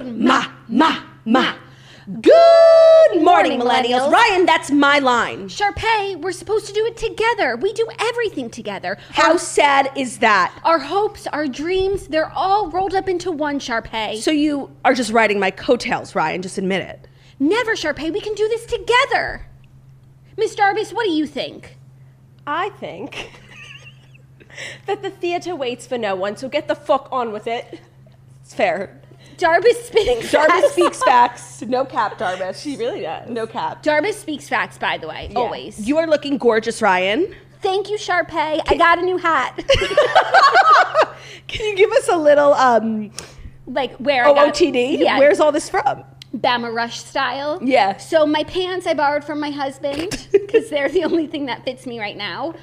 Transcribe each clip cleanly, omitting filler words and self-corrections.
Good morning, millennials. Ryan, that's my line. Sharpay, we're supposed to do it together. We do everything together. How sad is that? Our hopes, our dreams, they're all rolled up into one, Sharpay. So you are just riding my coattails, Ryan. Just admit it. Never, Sharpay. We can do this together. Miss Darbus, what do you think? I think that the theater waits for no one, so get the fuck on with it. It's fair. Darbus spitting facts. Darbus speaks facts. No cap, Darbus. She really does. No cap. Darbus speaks facts, by the way, always. You are looking gorgeous, Ryan. Thank you, Sharpay. I got a new hat. Can you give us a little Like where OOTD? Yeah. Where's all this from? Bama Rush style. Yeah. So my pants I borrowed from my husband because they're the only thing that fits me right now.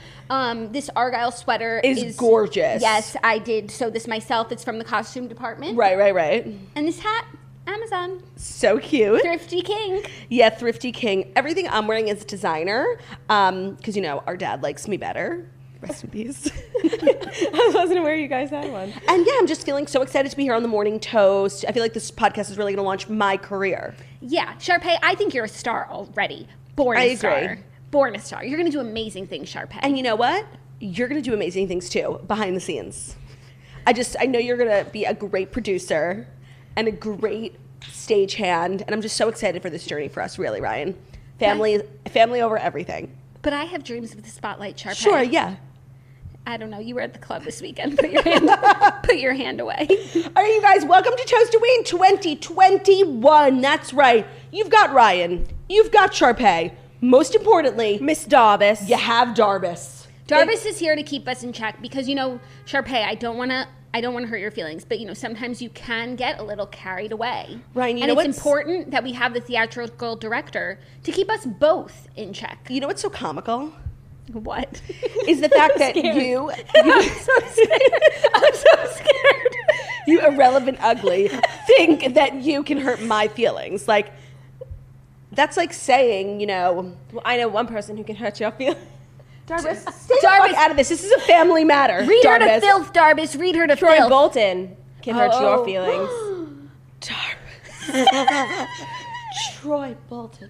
This Argyle sweater is gorgeous. Yes, I did sew this myself. It's from the costume department. Right. And this hat, Amazon. So cute. Thrifty King. Yeah, Thrifty King. Everything I'm wearing is designer because, our dad likes me better. Rest in peace. I wasn't aware you guys had one. And yeah, I'm just feeling so excited to be here on the Morning Toast. I feel like this podcast is really going to launch my career. Yeah, Sharpay, I think you're a star already. Born a star. Born a star. You're going to do amazing things, Sharpay. And you know what? You're going to do amazing things too, behind the scenes. I know you're going to be a great producer and a great stagehand. And I'm just so excited for this journey for us, really, Ryan. Family over everything. But I have dreams of the spotlight, Sharpay. Sure, yeah. I don't know. You were at the club this weekend. Put your hand away. All right, you guys, welcome to Toast to Win 2021. That's right. You've got Ryan. You've got Sharpay. Most importantly, Miss Darbus. you have Darbus. Darbus is here to keep us in check because, Sharpay, I don't want to hurt your feelings, but, sometimes you can get a little carried away. Ryan, and it's important that we have the theatrical director to keep us both in check. You know what's so comical? What? Is the fact that you I'm so scared. I'm so scared. you irrelevant ugly, think that you can hurt my feelings. Like, that's like saying, Well, I know one person who can hurt your feelings. Darbus, stay the fuck out of this. This is a family matter. Read her Darbus. to filth, Darbus. Read her to Troy filth. Bolton can hurt your feelings. Darbus. Troy Bolton.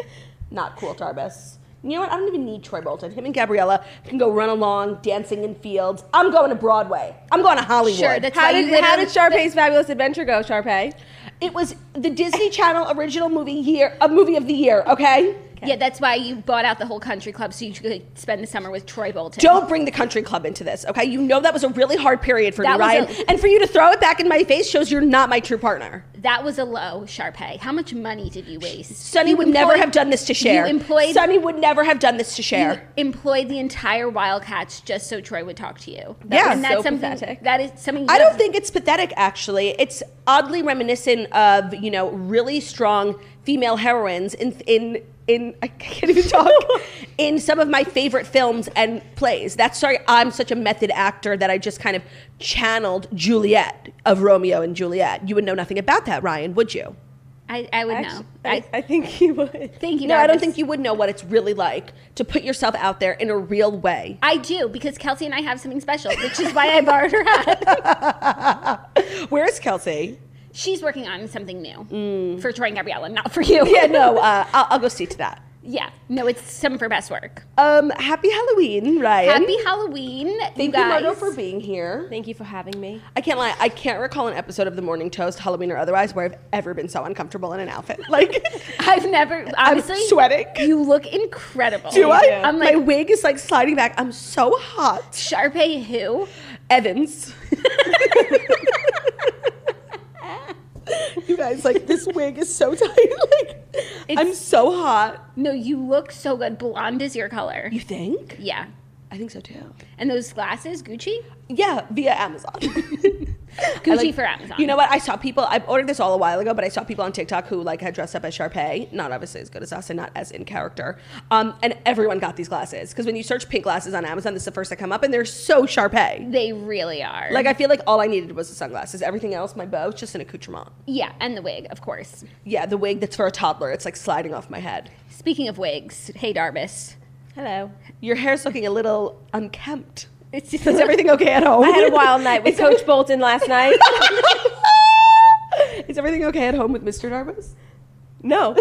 Not cool, Darbus. You know what? I don't even need Troy Bolton. Him and Gabriella can go run along, dancing in fields. I'm going to Broadway. I'm going to Hollywood. Sure, that's How did Sharpay's Fabulous Adventure go, Sharpay? It was the Disney Channel original movie of the year, okay? Yeah, that's why you bought out the whole country club so you could spend the summer with Troy Bolton. Don't bring the country club into this, okay? You know that was a really hard period for me, That was Ryan. And for you to throw it back in my face shows you're not my true partner. That was a low, Sharpay. How much money did you waste? Sunny would never have done this to Cher. Sunny would never have done this to Cher. You employed the entire Wildcats just so Troy would talk to you. And that's so something, pathetic. That is something. I don't think it's pathetic, actually. It's oddly reminiscent of, really strong female heroines in I can't even talk, in some of my favorite films and plays. I'm such a method actor that I just kind of channeled Juliet of Romeo and Juliet. You would know nothing about that, Ryan, would you? I would know. I think you would. Thank you, No, I don't Darbus. think you would know what it's really like to put yourself out there in a real way. I do, because Kelsey and I have something special, which is why I borrowed her hat. Where is Kelsey? She's working on something new for Troy and Gabriella, not for you. Yeah, no, I'll go see to that. Yeah. No, it's some of her best work. Happy Halloween, Ryan. Happy Halloween, Thank you, Margo, for being here. Thank you for having me. I can't lie, I can't recall an episode of The Morning Toast, Halloween or otherwise, where I've ever been so uncomfortable in an outfit. Like, I've never, honestly. I'm sweating. You look incredible. Do I? do. I'm like, my wig is like sliding back. I'm so hot. Sharpay who? Evans. You guys, like, this wig is so tight. Like, I'm so hot. No, you look so good. Blonde is your color. You think? Yeah. I think so too. And those glasses, Gucci? Yeah, via Amazon. Gucci for Amazon. You know what? I saw people, I ordered this all a while ago, but I saw people on TikTok who like had dressed up as Sharpay. Not obviously as good as us and not as in character. And everyone got these glasses. Because when you search pink glasses on Amazon, this is the first that come up and they're so Sharpay. They really are. Like, I feel like all I needed was the sunglasses. Everything else, my bow, it's just an accoutrement. Yeah, and the wig, of course. Yeah, the wig that's for a toddler. It's like sliding off my head. Speaking of wigs, hey Darbus. Hello. Your hair's looking a little unkempt. Is everything okay at home? I had a wild night with Coach Bolton last night. Is everything okay at home with Mr. Darbus? No,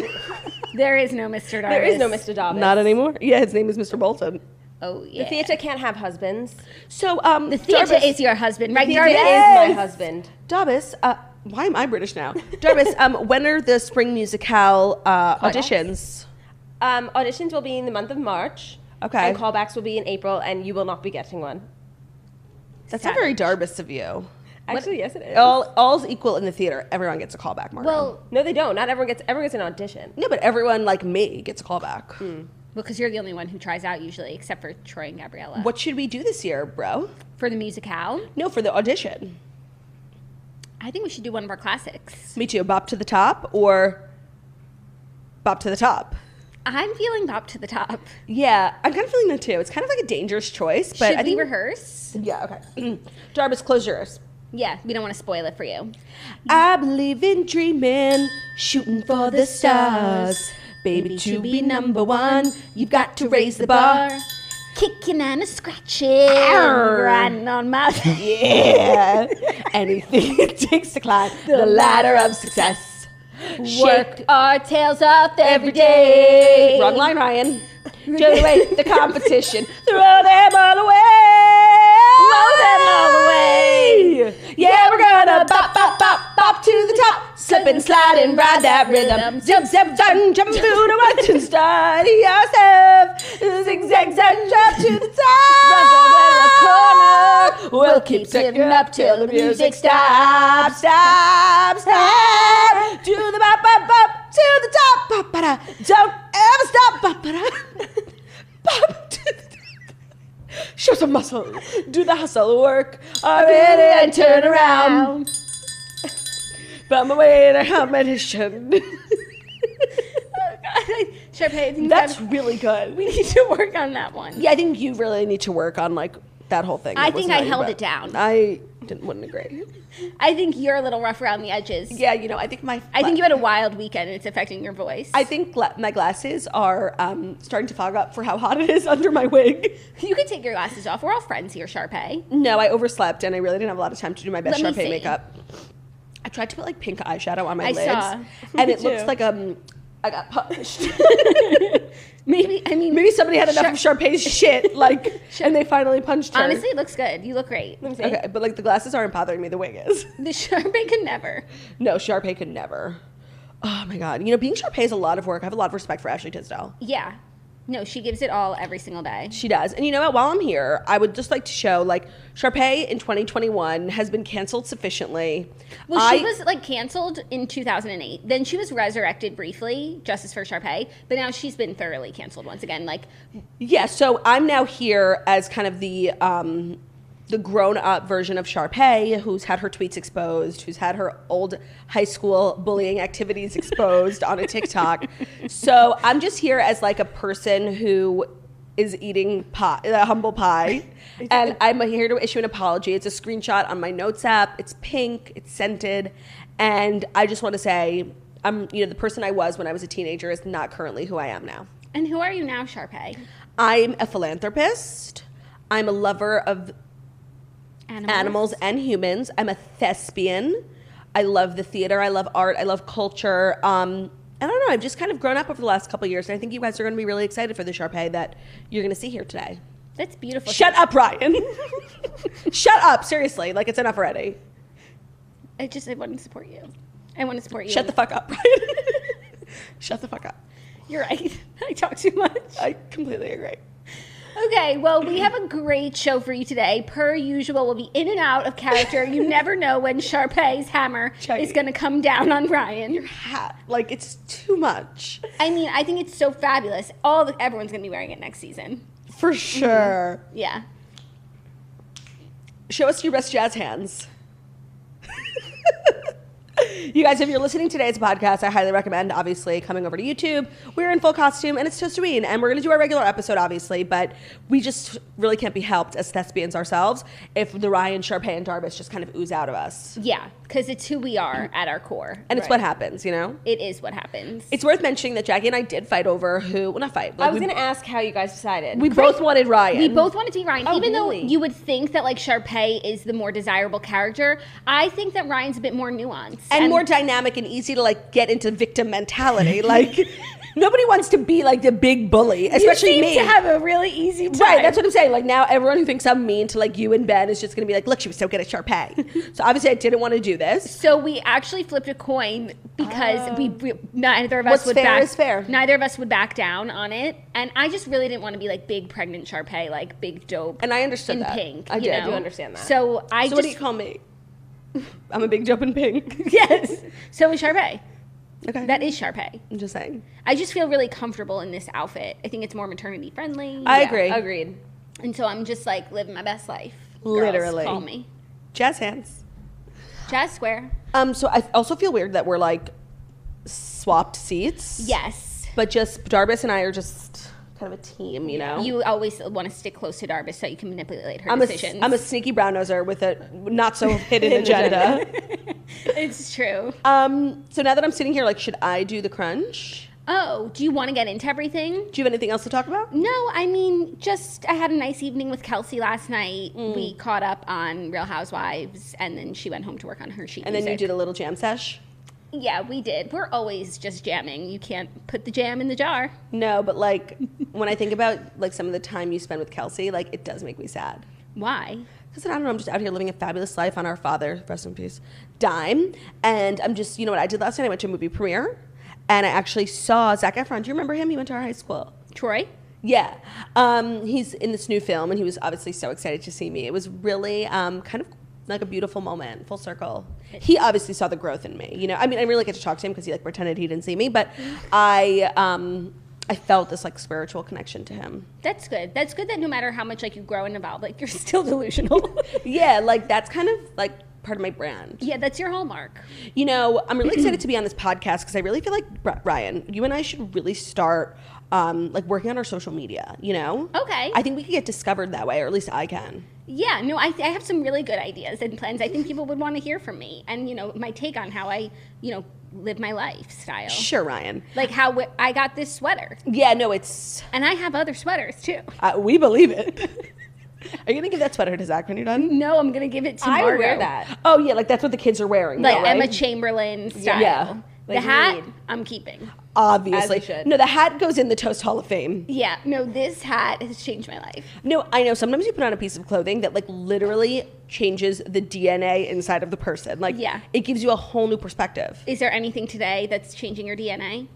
There is no Mr. Darbus. there is no Mr. Davis. Not anymore. Yeah, his name is Mr. Bolton. Oh, yeah. The theater can't have husbands. So, The theater is your husband, right? The theater Darbus? is my husband. Darbus, why am I British now? Darbus, when are the spring musical auditions? Auditions will be in the month of March. Okay. And callbacks will be in April, and you will not be getting one. That's not very Darbus of you. Actually, yes, it is. All's equal in the theater. Everyone gets a callback, Margo. Well, No, they don't. Not everyone gets an audition. no, but everyone like me gets a callback. because you're the only one who tries out usually, except for Troy and Gabriella. What should we do this year, bro? For the musicale? No, for the audition. I think we should do one of our classics. Me too. Bop to the Top or Bop to the Top. I'm feeling Bop to the Top. Yeah, I'm kind of feeling that too. It's kind of like a dangerous choice, but Should I we think rehearse? Yeah, okay. Darbus, close yours. Yeah, we don't want to spoil it for you. I believe in dreaming, shooting for the stars. Baby, to be number one, you've got to raise the bar. Kicking and a scratching, Arr. riding on my... Yeah. Anything it takes to climb the ladder of success. Work our tails off every day. Wrong line, Ryan. Generate the competition. Throw them all away. Throw them all away. Yeah, we're gonna bop, bop, bop, bop to the top. Slip and slide and ride that rhythm. Zip, zip, zang, jump through the watch and study yourself. Zigzag, zag, drop to the top. We'll keep ticking up till the music stops, stop, stop. To the bop, bop, bop, to the top. Bop, ba-da. Don't ever stop. Bop, ba-da. Bop to the top. Show some muscle. Do the hustle work. Already and turn around. Bum away to competition. Sharpay, I think That's really good. we need to work on that one. Yeah, I think you really need to work on like that whole thing. I That think wasn't I you, held but it down. I wouldn't agree. I think you're a little rough around the edges. Yeah, you know, I think I think you had a wild weekend and it's affecting your voice. I think my glasses are starting to fog up for how hot it is under my wig. You can take your glasses off. We're all friends here, Sharpay. No, I overslept and I really didn't have a lot of time to do my best Let me Sharpay see. makeup. I tried to put like pink eyeshadow on my I lids, saw. and it Me looks too. like I got punched. Maybe Somebody had enough of Sharpay's shit, like, and they finally punched her. honestly, it looks good. You look great. Let me see. Okay, but like the glasses aren't bothering me. The wig is. The Sharpay can never. No, Sharpay could never. Oh my god, you know, being Sharpay is a lot of work. I have a lot of respect for Ashley Tisdale. Yeah. No, she gives it all every single day. She does. And you know what? While I'm here, I would just like to show, like, Sharpay in 2021 has been canceled sufficiently. Well, she was like canceled in 2008. Then she was resurrected briefly, Justice for Sharpay, but now she's been thoroughly canceled once again. Like, Yeah, so I'm now here as kind of the grown-up version of Sharpay, who's had her tweets exposed, who's had her old high school bullying activities exposed on a TikTok. So I'm just here as like a person who is eating pie, a humble pie, and I'm here to issue an apology. It's a screenshot on my notes app. It's pink, it's scented, and I just want to say, the person I was when I was a teenager is not currently who I am now. and who are you now, Sharpay? I'm a philanthropist. I'm a lover of animals and humans. I'm a thespian. I love the theater. I love art. I love culture. I don't know. I've just kind of grown up over the last couple of years, and I think you guys are going to be really excited for the Sharpay that you're going to see here today. That's beautiful. Shut up, Ryan. Shut up. Seriously. Like, it's enough already. I want to support you. I want to support you. Shut the fuck up, Ryan. Shut the fuck up. You're right. I talk too much. I completely agree. Okay, well, we have a great show for you today. Per usual, we'll be in and out of character. You never know when Sharpay's hammer is going to come down on Ryan. Your hat. Like, it's too much. I mean, I think it's so fabulous. Everyone's going to be wearing it next season. For sure. Yeah. Show us your best jazz hands. You guys, if you're listening to today's podcast, I highly recommend, obviously, coming over to YouTube. We're in full costume, and it's Toastoween, and we're going to do our regular episode, obviously, but we just really can't be helped as thespians ourselves if the Ryan, Sharpay, and Darbus just kind of ooze out of us. Yeah. because it's who we are at our core. And it's what happens, you know? It is what happens. It's worth mentioning that Jackie and I did fight over who, well, not fight. I was going to ask how you guys decided. We both wanted Ryan. We both wanted to be Ryan. Oh, Even really? though you would think that like Sharpay is the more desirable character, I think that Ryan's a bit more nuanced. and more dynamic and easy to like get into victim mentality. Like nobody wants to be like the big bully, especially you me. seem to have a really easy time. Right, that's what I'm saying. Like now everyone who thinks I'm mean to like you and Ben is just gonna be like, look, she was so good at Sharpay. So obviously I didn't want to do this. So we actually flipped a coin because we neither of us What's would fair back. is fair. Neither of us would back down on it, and I just really didn't want to be like big pregnant Sharpay, like big dope. And I understood in that. pink. I you did. know? I do understand that. So I So just what do you call me? I'm a big dope in pink. yes. So is Sharpay. Okay. That is Sharpay. I'm just saying. I just feel really comfortable in this outfit. I think it's more maternity friendly. I agree. Agreed. And so I'm just like living my best life. Literally. Girls, call me. Jazz hands. Jazz Square. So I also feel weird that we're like swapped seats. Yes. But just Darbus and I are just kind of a team, you know? You always want to stick close to Darbus so you can manipulate her I'm decisions. I'm a sneaky brown noser with a not so hidden agenda. It's true. So now that I'm sitting here, like, should I do the crunch? Oh, do you want to get into everything? Do you have anything else to talk about? No, I mean, just I had a nice evening with Kelsey last night. We caught up on Real Housewives, and then she went home to work on her sheet And then you did a little jam sesh? Yeah, we did. We're always just jamming. You can't put the jam in the jar. No, but like when I think about like some of the time you spend with Kelsey, like it does make me sad. Why? Because I don't know, I'm just out here living a fabulous life on our father, rest in peace, dime. And I'm just, you know what I did last night? I went to a movie premiere and I actually saw Zac Efron. Do you remember him? He went to our high school. Troy? Yeah. He's in this new film and he was obviously so excited to see me. It was really kind of like a beautiful moment, full circle. He obviously saw the growth in me. You know, I mean, I really get to talk to him because he like pretended he didn't see me, but I felt this like spiritual connection to him. That's good. That's good that no matter how much like you grow and evolve, like you're still delusional. Yeah, like that's kind of like part of my brand. Yeah, that's your hallmark. You know, I'm really excited to be on this podcast because I really feel like, Ryan, you and I should really start like working on our social media, you know? Okay. I think we could get discovered that way, or at least I can. Yeah, no, I have some really good ideas and plans. I think people would want to hear from me and, you know, my take on how I, you know, live my lifestyle. Sure, Ryan. Like how I got this sweater. Yeah, no, it's... And I have other sweaters, too. we believe it. Are you going to give that sweater to Zach when you're done? No, I'm going to give it to I Margot. would wear that. Oh, yeah, like that's what the kids are wearing. Like now, right? Emma Chamberlain style. Yeah. The Like hat, Reed. I'm keeping. Obviously. As you should. No, the hat goes in the Toast Hall of Fame. Yeah, no, this hat has changed my life. No, I know. Sometimes you put on a piece of clothing that like literally changes the DNA inside of the person. Like, Yeah. it gives you a whole new perspective. Is there anything today that's changing your DNA?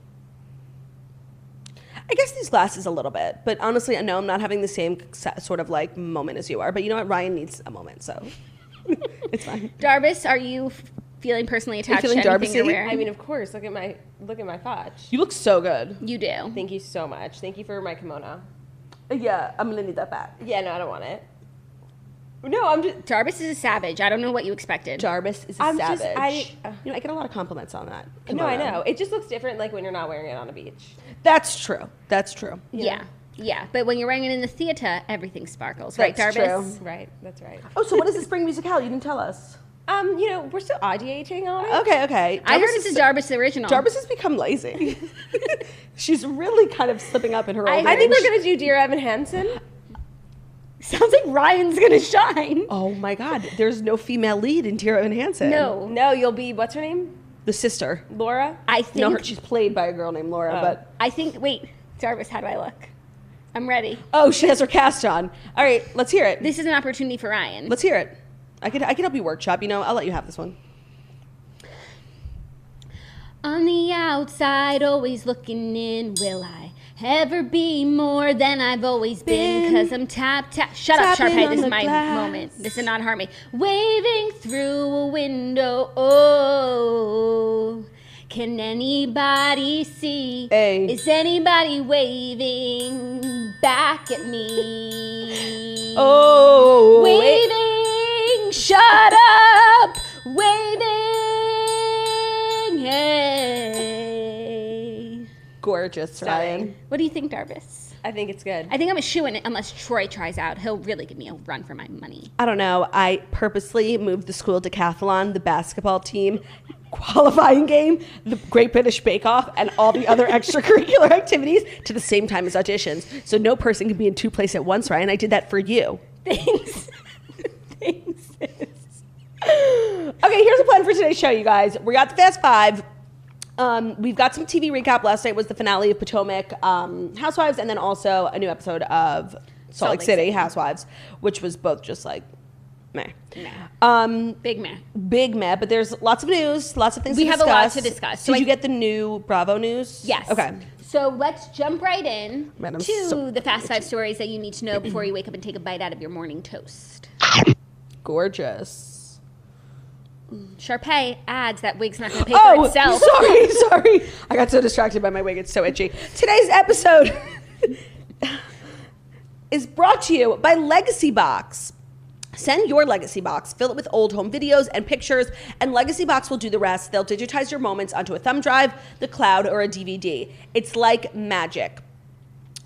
I guess these glasses a little bit, but honestly, I know I'm not having the same sort of like moment as you are. But you know what? Ryan needs a moment, so it's fine. Darbus, are you feeling personally attached feeling to anything you're Darbusy? wearing? I mean, of course. Look at my fotch. You look so good. You do. Thank you so much. Thank you for my kimono. Yeah, I'm gonna need that back. Yeah, no, I don't want it. No, I'm just. Darbus is a savage. I don't know what you expected. Jarvis is a I'm just- savage. I- you know, I get a lot of compliments on that. No, I kimono. know. It just looks different, like when you're not wearing it on a beach. That's true. That's true. Yeah. Yeah. But when you're wearing it in the theater, everything sparkles. That's right, Darbus? true. Right. That's right. Oh, so what is the spring musicale? You didn't tell us. You know, we're still ideating on it. Okay. I heard Jarvis it's a Darbus original. Jarvis has become lazy. She's really kind of slipping up in her old I think age. we're gonna do Dear Evan Hansen. Sounds like Ryan's gonna shine. Oh my God, there's no female lead in Dear Evan Hansen. No. No, you'll be what's her name? The sister. Laura. I think. No, she's played by a girl named Laura, Oh. but... I think. Wait, Darbus, how do I look? I'm ready. Oh, she has her cast on. All right, let's hear it. This is an opportunity for Ryan. Let's hear it. I could help you workshop, you know, I'll let you have this one. On the outside, always looking in. Will I ever be more than I've always been? Cause I'm Shut up, Tapping Sharpay. on This is the my glass. moment. This is not harm me. Waving through a window. Oh, can anybody see? Hey. Is anybody waving back at me? Oh, wait. Waving, shut up, waving, hey. gorgeous, Ryan. What do you think, Darvis? I think it's good. I think I'm a shoo-in unless Troy tries out. He'll really give me a run for my money. I don't know. I purposely moved the school decathlon, the basketball team, qualifying game, the Great British Bake Off, and all the other extracurricular activities to the same time as auditions. So no person can be in two places at once, Ryan. I did that for you. Thanks. Thanks, sis. Okay, here's a plan for today's show, you guys. We got the Fast Five. We've got some TV recap. Last night was the finale of Potomac Housewives, and then also a new episode of Salt Lake City Housewives, which was both just like meh. Big meh. Big meh, but there's lots of news, lots of things to discuss. We have a lot to discuss. Did you get the new Bravo news? Yes. Okay. So let's jump right in Man, to the Fast Five stories that you need to know before you wake up and take a bite out of your morning toast. Gorgeous. Sharpay adds that wig's not going to pay for itself. Sorry. I got so distracted by my wig. It's so itchy. Today's episode is brought to you by Legacybox. Send your Legacybox, fill it with old home videos and pictures, and Legacybox will do the rest. They'll digitize your moments onto a thumb drive, the cloud, or a DVD. It's like magic.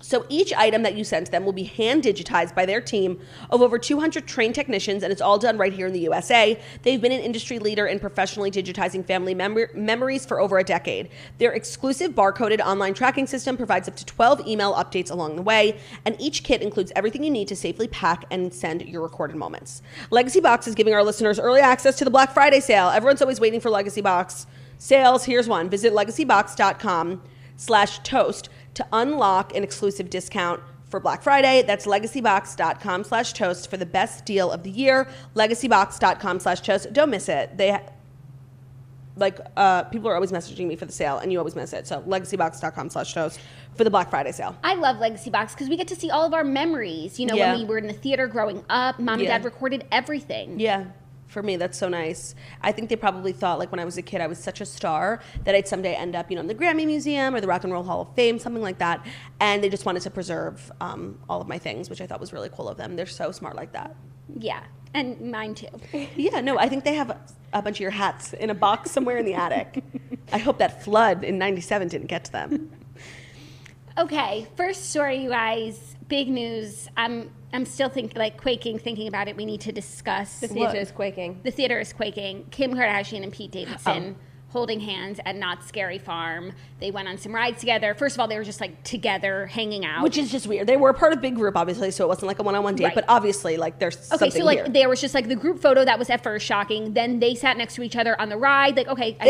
So each item that you send to them will be hand digitized by their team of over 200 trained technicians, and it's all done right here in the USA. They've been an industry leader in professionally digitizing family memories for over a decade. Their exclusive barcoded online tracking system provides up to 12 email updates along the way, and each kit includes everything you need to safely pack and send your recorded moments. Legacybox is giving our listeners early access to the Black Friday sale. Everyone's always waiting for Legacybox sales. Here's one. Visit legacybox.com/toast to unlock an exclusive discount for Black Friday. That's legacybox.com/toast for the best deal of the year. Legacybox.com/toast. Don't miss it. People are always messaging me for the sale, and you always miss it. So legacybox.com/toast for the Black Friday sale. I love Legacybox because we get to see all of our memories. You know, when we were in the theater growing up, Mom and Dad recorded everything. Yeah. For me, that's so nice. I think they probably thought, like, when I was a kid, I was such a star that I'd someday end up, in the Grammy Museum or the Rock and Roll Hall of Fame, something like that. And they just wanted to preserve all of my things, which I thought was really cool of them. They're so smart like that. Yeah, and mine too. Yeah, no, I think they have a bunch of your hats in a box somewhere in the attic. I hope that flood in '97 didn't get to them. Okay, first story, you guys. Big news. I'm still quaking thinking about it. We need to discuss. The theater is quaking. The theater is quaking. Kim Kardashian and Pete Davidson holding hands at Knott's Scary Farm. They went on some rides together. First of all, they were just together hanging out. Which is just weird. They were a part of a big group, obviously, so it wasn't like a one-on-one date, but obviously there's something here. There was just the group photo that was at first shocking. Then they sat next to each other on the ride. They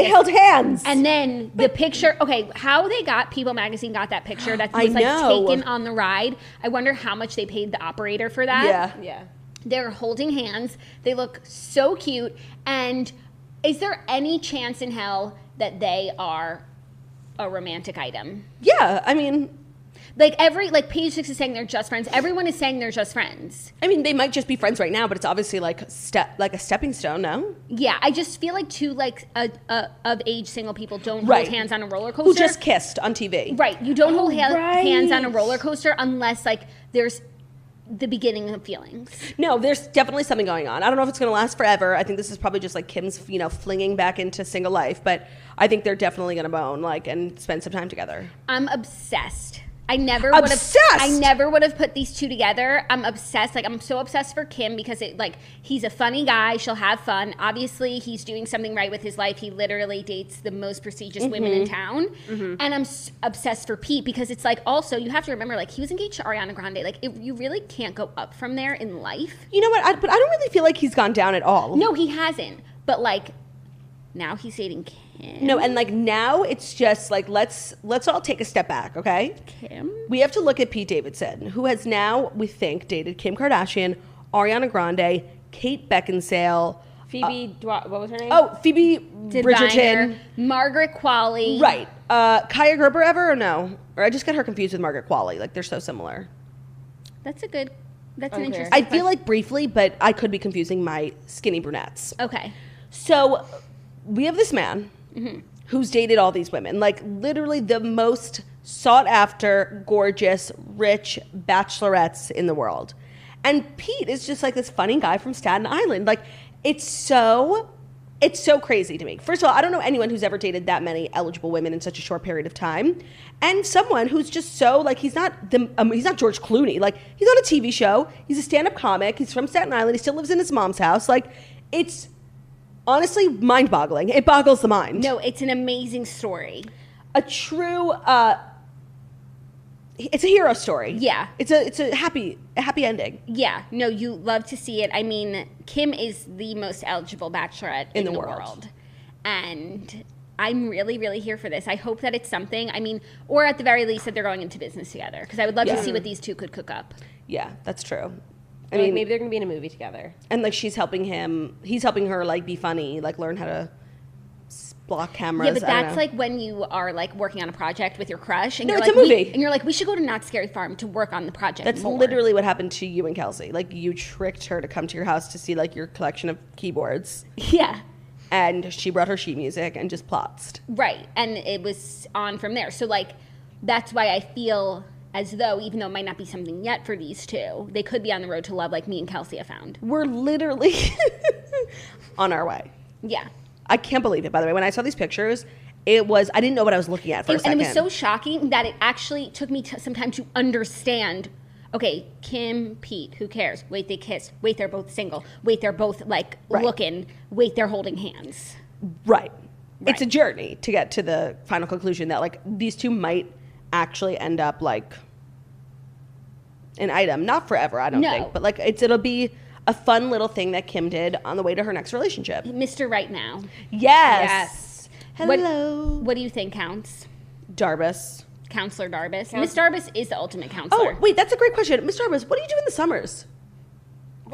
held hands. And then the picture, how they got, People Magazine got that picture that was taken on the ride. I wonder how much they paid the operator for that. Yeah. They're holding hands. They look so cute. And is there any chance in hell that they are a romantic item? Yeah, I mean... Page 6 is saying they're just friends. Everyone is saying they're just friends. I mean, they might just be friends right now, but it's obviously a stepping stone, no? Yeah, I just feel two of age single people don't hold hands on a roller coaster. Who just kissed on TV. Right, you don't hold hands on a roller coaster unless there's the beginning of feelings. No, there's definitely something going on. I don't know if it's going to last forever. I think this is probably just Kim's, flinging back into single life, but I think they're definitely going to bone and spend some time together. I'm obsessed. I never would have put these two together. I'm obsessed. I'm so obsessed for Kim because he's a funny guy. She'll have fun. Obviously, he's doing something right with his life. He literally dates the most prestigious women in town. And I'm obsessed for Pete because it's also, you have to remember, he was engaged to Ariana Grande. You really can't go up from there in life. You know what? But I don't really feel like he's gone down at all. No, he hasn't. But now he's dating Kim. No, and now it's just let's all take a step back, okay? Kim? We have to look at Pete Davidson, who has now, we think, dated Kim Kardashian, Ariana Grande, Kate Beckinsale, Phoebe, what was her name? Oh, Phoebe Bridgerton, Margaret Qualley. Right. Kaya Gerber ever or no? Or I just get her confused with Margaret Qualley. They're so similar. That's an interesting I feel briefly, but I could be confusing my skinny brunettes. Okay. So we have this man who's dated all these women, literally the most sought after, gorgeous, rich bachelorettes in the world. And Pete is just this funny guy from Staten Island. It's so It's so crazy to me. First of all, I don't know anyone who's ever dated that many eligible women in such a short period of time, and someone who's just so like he's not George Clooney. Like he's on a TV show. He's a stand-up comic. He's from Staten Island. He still lives in his mom's house. Like it's honestly mind-boggling. It boggles the mind. No, it's an amazing story. A true. It's a hero story. Yeah. It's a happy ending. Yeah. No, you love to see it. I mean, Kim is the most eligible bachelorette in the world. And I'm really, really here for this. I hope that it's something, I mean, or at the very least that they're going into business together. Because I would love to see what these two could cook up. Yeah, that's true. I mean, maybe they're going to be in a movie together. And like he's helping her like be funny, like learn how to block cameras. Yeah, but that's like when you are like working on a project with your crush, and No, you're it's like, a movie. and you're like, we should go to Not Scary Farm to work on the project. That's more. literally what happened to you and Kelsey. Like you tricked her to come to your house to see like your collection of keyboards. Yeah. And she brought her sheet music and just plotzed. Right. And it was on from there. So like that's why I feel as though, even though it might not be something yet for these two, they could be on the road to love like me and Kelsey have found. We're literally on our way. Yeah. I can't believe it, by the way. When I saw these pictures, I didn't know what I was looking at for a second. And it was so shocking that it actually took me some time to understand, okay, Kim, Pete, who cares? Wait, they kiss. Wait, they're both single. Wait, they're both, like, looking. Wait, they're holding hands. Right. It's a journey to get to the final conclusion that, like, these two might actually end up, like, an item. Not forever, I don't think. But, like, it'll be a fun little thing that Kim did on the way to her next relationship. Mr. Right Now. Yes. Hello. What do you think counts? Darbus. Counselor Darbus. Miss Darbus is the ultimate counselor. Oh, wait, that's a great question. Miss Darbus, what do you do in the summers?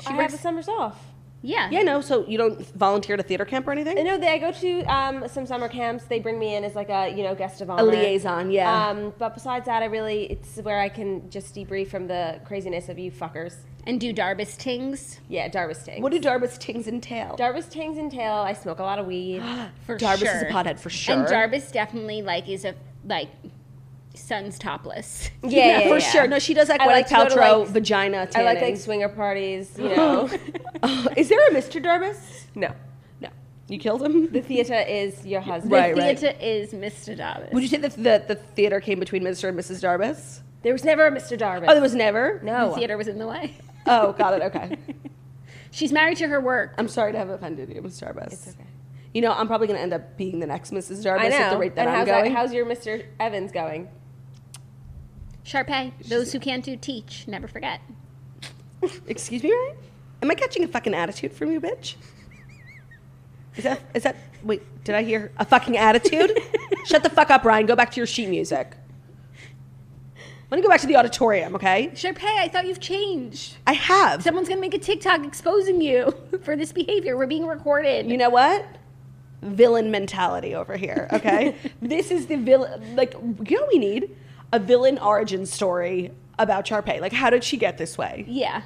I have the summers off. Yeah. Yeah, no, so you don't volunteer at a theater camp or anything? No, I go to some summer camps. They bring me in as like a, guest of honor. A liaison, yeah. But besides that, it's where I can just debrief from the craziness of you fuckers. And do Darbus tings? Yeah, Darbus tings. What do Darbus tings entail? Darbus tings entail, I smoke a lot of weed. For Darbus sure. is a pothead for sure. And Darbus definitely, like, is a, like, sun's topless. Yeah, for sure. No, she does like Gwyneth Paltrow vagina tanning. I like swinger parties, you know. Is there a Mr. Darbus? No. You killed him? The theater is your husband. The theater is Mr. Darbus. Would you say that the theater came between Mr. and Mrs. Darbus? There was never a Mr. Darbus. Oh, there was never? No. The theater was in the way. Oh, got it. Okay. She's married to her work. I'm sorry to have offended you, Mrs. Darbus. It's okay. You know, I'm probably going to end up being the next Mrs. Darbus I know. at the rate that and I'm going. How's your Mr. Evans going? Sharpay. Those who can't do teach. Never forget. Excuse me, Ryan? Am I catching a fucking attitude from you, bitch? Is that, wait, did I hear a fucking attitude? Shut the fuck up, Ryan. Go back to your sheet music. Let me go back to the auditorium, okay? Sharpay, I thought you've changed. I have. Someone's going to make a TikTok exposing you for this behavior. We're being recorded. You know what? Villain mentality over here, okay? This is the villain, like, you know what we need? A villain origin story about Sharpay. Like, how did she get this way? Yeah.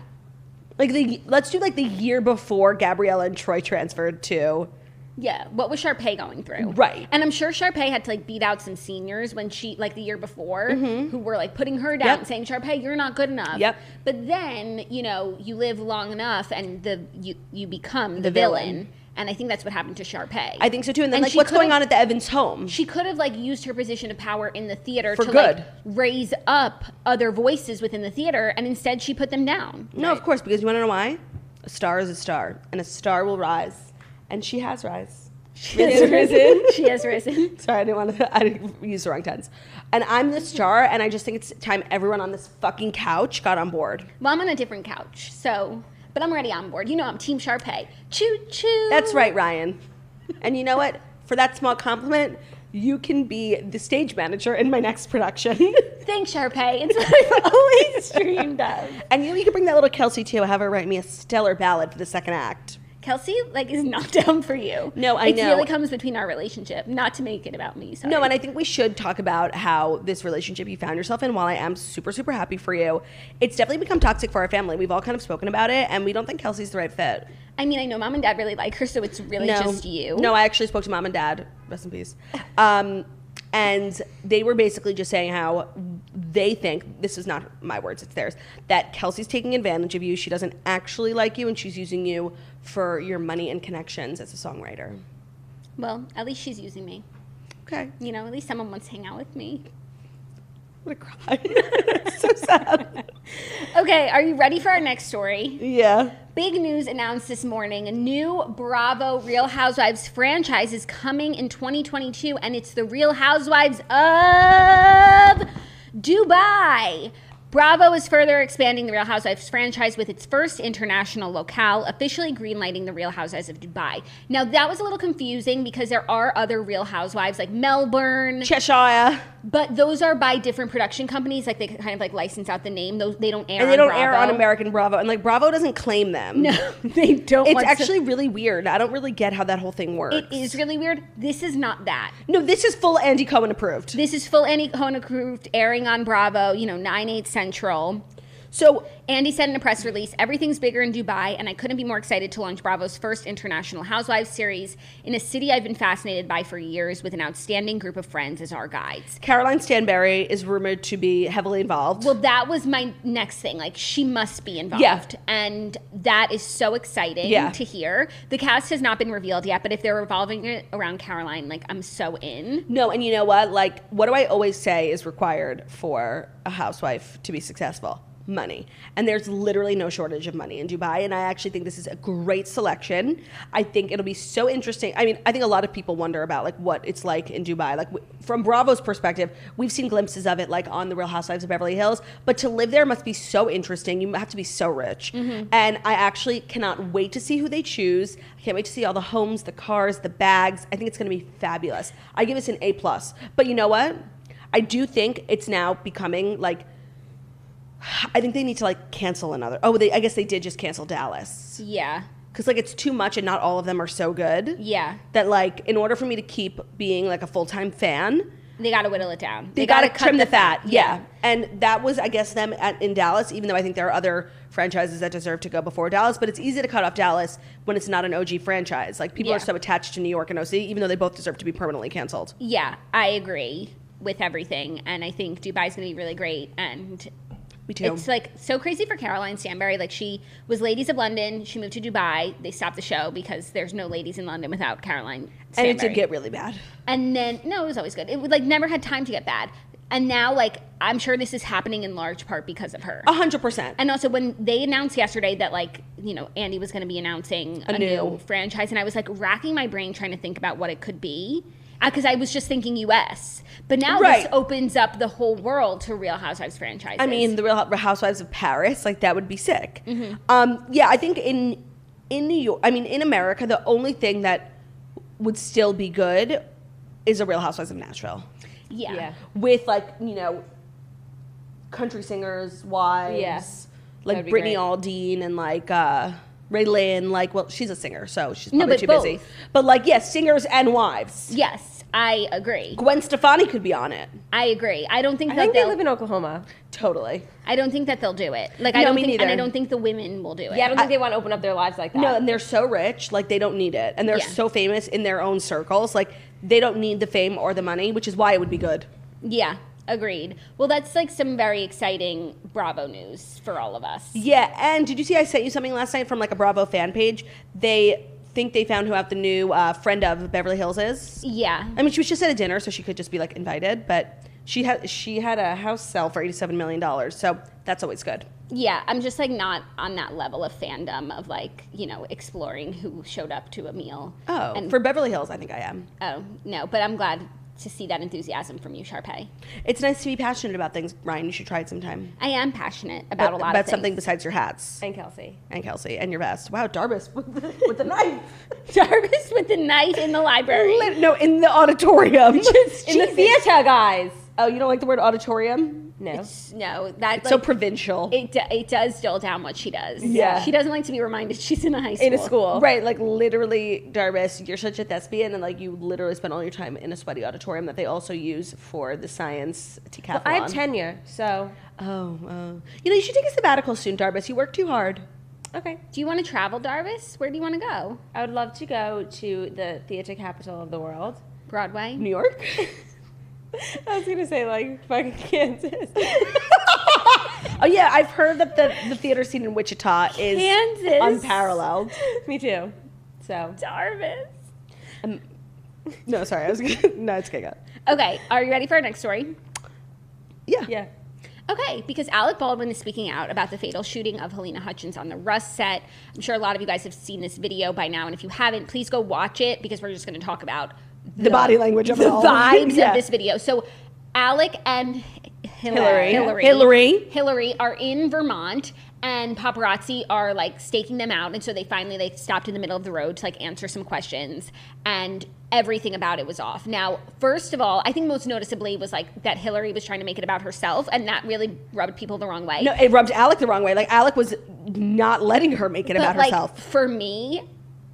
Like, let's do, like, the year before Gabriella and Troy transferred to... Yeah, what was Sharpay going through? Right. And I'm sure Sharpay had to, like, beat out some seniors when she, like, the year before, who were, like, putting her down, saying, Sharpay, you're not good enough. Yep. But then, you know, you live long enough and you become the villain. And I think that's what happened to Sharpay. I think so, too. And then, like, what's going on at the Evans home? She could have, like, used her position of power in the theater For to, good. like, raise up other voices within the theater, and instead she put them down. No, of course, because you want to know why? A star is a star, and a star will rise. And she has rise. She has risen. She has risen. Sorry, I didn't use the wrong tense. And I'm the star, and I just think it's time everyone on this fucking couch got on board. Well, I'm on a different couch, so... But I'm already on board. You know I'm Team Sharpay. Choo-choo. That's right, Ryan. And you know what? For that small compliment, you can be the stage manager in my next production. Thanks, Sharpay. It's what I've always dreamed of. And you can bring that little Kelsey, too. Have her write me a stellar ballad for the second act. Kelsey, like, is not down for you. No, I know. It really comes between our relationship, not to make it about me. Sorry. No, and I think we should talk about how this relationship you found yourself in, while I am super, super happy for you, it's definitely become toxic for our family. We've all kind of spoken about it, and we don't think Kelsey's the right fit. I mean, I know Mom and Dad really like her, so it's really just you. No, I actually spoke to Mom and Dad. Rest in peace. And they were basically just saying how they think, this is not my words, it's theirs, that Kelsey's taking advantage of you. She doesn't actually like you, and she's using you for your money and connections as a songwriter. Well, at least she's using me. Okay. You know, at least someone wants to hang out with me. I'm gonna cry. It's so sad. Okay, are you ready for our next story? Yeah. Big news announced this morning. A new Bravo Real Housewives franchise is coming in 2022, and it's the Real Housewives of Dubai. Bravo is further expanding the Real Housewives franchise with its first international locale, officially greenlighting the Real Housewives of Dubai. Now, that was a little confusing because there are other Real Housewives like Melbourne, Cheshire. but those are by different production companies. Like, they kind of like license out the name. Those, they don't air on And they don't Bravo. air on American Bravo. And like Bravo doesn't claim them. No, they don't. It's actually really weird. I don't really get how that whole thing works. It is really weird. This is not that. No, this is full Andy Cohen approved. This is full Andy Cohen approved, airing on Bravo, 9/8 Central. So Andy said in a press release, everything's bigger in Dubai, and I couldn't be more excited to launch Bravo's first international Housewives series in a city I've been fascinated by for years, with an outstanding group of friends as our guides. Caroline Stanbury is rumored to be heavily involved. Well, that was my next thing. Like, she must be involved. Yeah. And that is so exciting to hear. The cast has not been revealed yet, but if they're revolving it around Caroline, like, I'm so in. No, and you know what? Like, what do I always say is required for a housewife to be successful? Money. And there's literally no shortage of money in Dubai, and I actually think this is a great selection. I think it'll be so interesting. I mean, I think a lot of people wonder about like what it's like in Dubai. Like from Bravo's perspective, we've seen glimpses of it like on the Real Housewives of Beverly Hills, but to live there must be so interesting. You have to be so rich. Mm-hmm. And I actually cannot wait to see who they choose. I can't wait to see all the homes, the cars, the bags. I think it's going to be fabulous. I give this an A+. But you know what? I do think it's now becoming like, I think they need to like cancel another. Oh, I guess they did just cancel Dallas. Yeah. Because like it's too much and not all of them are so good. Yeah. That like in order for me to keep being like a full-time fan, they got to whittle it down. They got to trim the fat. Yeah. And that was, I guess, them in Dallas, even though I think there are other franchises that deserve to go before Dallas. But it's easy to cut off Dallas when it's not an OG franchise. Like people are so attached to New York and OC, even though they both deserve to be permanently canceled. Yeah, I agree with everything. And I think Dubai's going to be really great. And me too. It's like so crazy for Caroline Stanbury. Like, she was Ladies of London. She moved to Dubai. They stopped the show because there's no Ladies in London without Caroline Stanbury. And it did get really bad. And then, no, it was always good. It would like never had time to get bad. And now, like, I'm sure this is happening in large part because of her. 100%. And also when they announced yesterday that, like, Andy was going to be announcing a new franchise, and I was like racking my brain trying to think about what it could be. Because I was just thinking U.S. But now this opens up the whole world to Real Housewives franchises. I mean, the Real Housewives of Paris, like that would be sick. Mm-hmm. Yeah, I think in New York, I mean, in America, the only thing that would still be good is a Real Housewives of Nashville. Yeah. With like, country singers, wives, like Brittany Aldean and like Ray Lynn, like, well, she's a singer, so she's probably too busy. But like, yes, singers and wives. Yes, I agree. Gwen Stefani could be on it. I agree. I think they live in Oklahoma. Totally. I don't think that they'll do it. Like, no, I don't me think, neither. and I don't think the women will do it. Yeah, I don't think they want to open up their lives like that. No, and they're so rich, like they don't need it, and they're so famous in their own circles, like they don't need the fame or the money, which is why it would be good. Yeah. Agreed. Well, that's like some very exciting Bravo news for all of us. Yeah, and did you see I sent you something last night from like a Bravo fan page? They think they found who out the new friend of Beverly Hills is. Yeah. I mean, she was just at a dinner, so she could just be like invited, but she had a house sell for $87 million, so that's always good. Yeah, I'm just like not on that level of fandom of like, exploring who showed up to a meal. Oh, and for Beverly Hills, I think I am. Oh, no, but I'm glad to see that enthusiasm from you, Sharpay. It's nice to be passionate about things, Ryan. You should try it sometime. I am passionate about a lot of things. About something besides your hats. And Kelsey. And your vest. Wow, Darbus with the knife. Darbus with the knife in the library. No, in the auditorium. In the theater, guys. Oh, you don't like the word auditorium? No. It's like, so provincial. It does dull down what she does. Yeah. She doesn't like to be reminded she's in a high school. In a school. Right, like literally, Darbus, you're such a thespian, and like you literally spend all your time in a sweaty auditorium that they also use for the science decathlon. Well, I have tenure, so. Oh. You should take a sabbatical soon, Darbus. You work too hard. Okay. Do you want to travel, Darbus? Where do you want to go? I would love to go to the theater capital of the world. Broadway? New York? I was gonna say like fucking Kansas. Oh yeah, I've heard that the theater scene in Wichita is Kansas. unparalleled. Me too. So Jarvis. No, sorry, I was gonna. No, it's okay. Okay, are you ready for our next story? Yeah. yeah. Okay, because Alec Baldwin is speaking out about the fatal shooting of Halyna Hutchins on the Rust set. I'm sure a lot of you guys have seen this video by now, and if you haven't, please go watch it because we're just going to talk about The body language of the it all. vibes Yeah. of this video. So Alec and Hillary are in Vermont, and paparazzi are like staking them out, and so they finally stopped in the middle of the road to like answer some questions, and everything about it was off. Now, first of all, I think most noticeably was like that Hillary was trying to make it about herself, and that really rubbed people the wrong way. No, it rubbed Alec the wrong way. Like Alec was not letting her make it about herself. For me,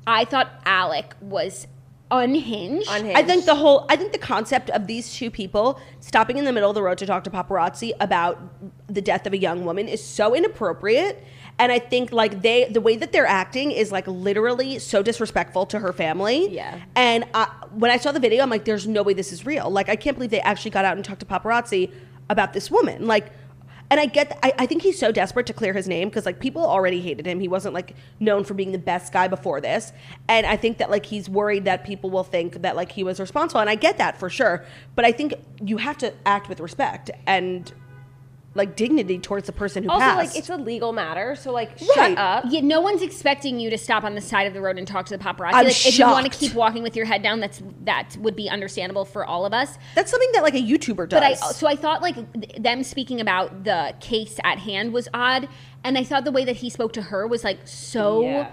I thought Alec was unhinged. I think the concept of these two people stopping in the middle of the road to talk to paparazzi about the death of a young woman is so inappropriate. And I think like the way that they're acting is like literally so disrespectful to her family. Yeah. And when I saw the video, I'm like, there's no way this is real. Like, I can't believe they actually got out and talked to paparazzi about this woman. Like, and I think he's so desperate to clear his name because like people already hated him. He wasn't like known for being the best guy before this. And I think that like he's worried that people will think that like he was responsible. And I get that for sure. But I think you have to act with respect and like dignity towards the person who also, passed. like, it's a legal matter, so like, Right. shut up. Yeah, no one's expecting you to stop on the side of the road and talk to the paparazzi. I'm like, if you want to shocked. keep walking with your head down, that would be understandable for all of us. That's something that like a YouTuber does. But I thought like them speaking about the case at hand was odd, and I thought the way that he spoke to her was like so Yeah.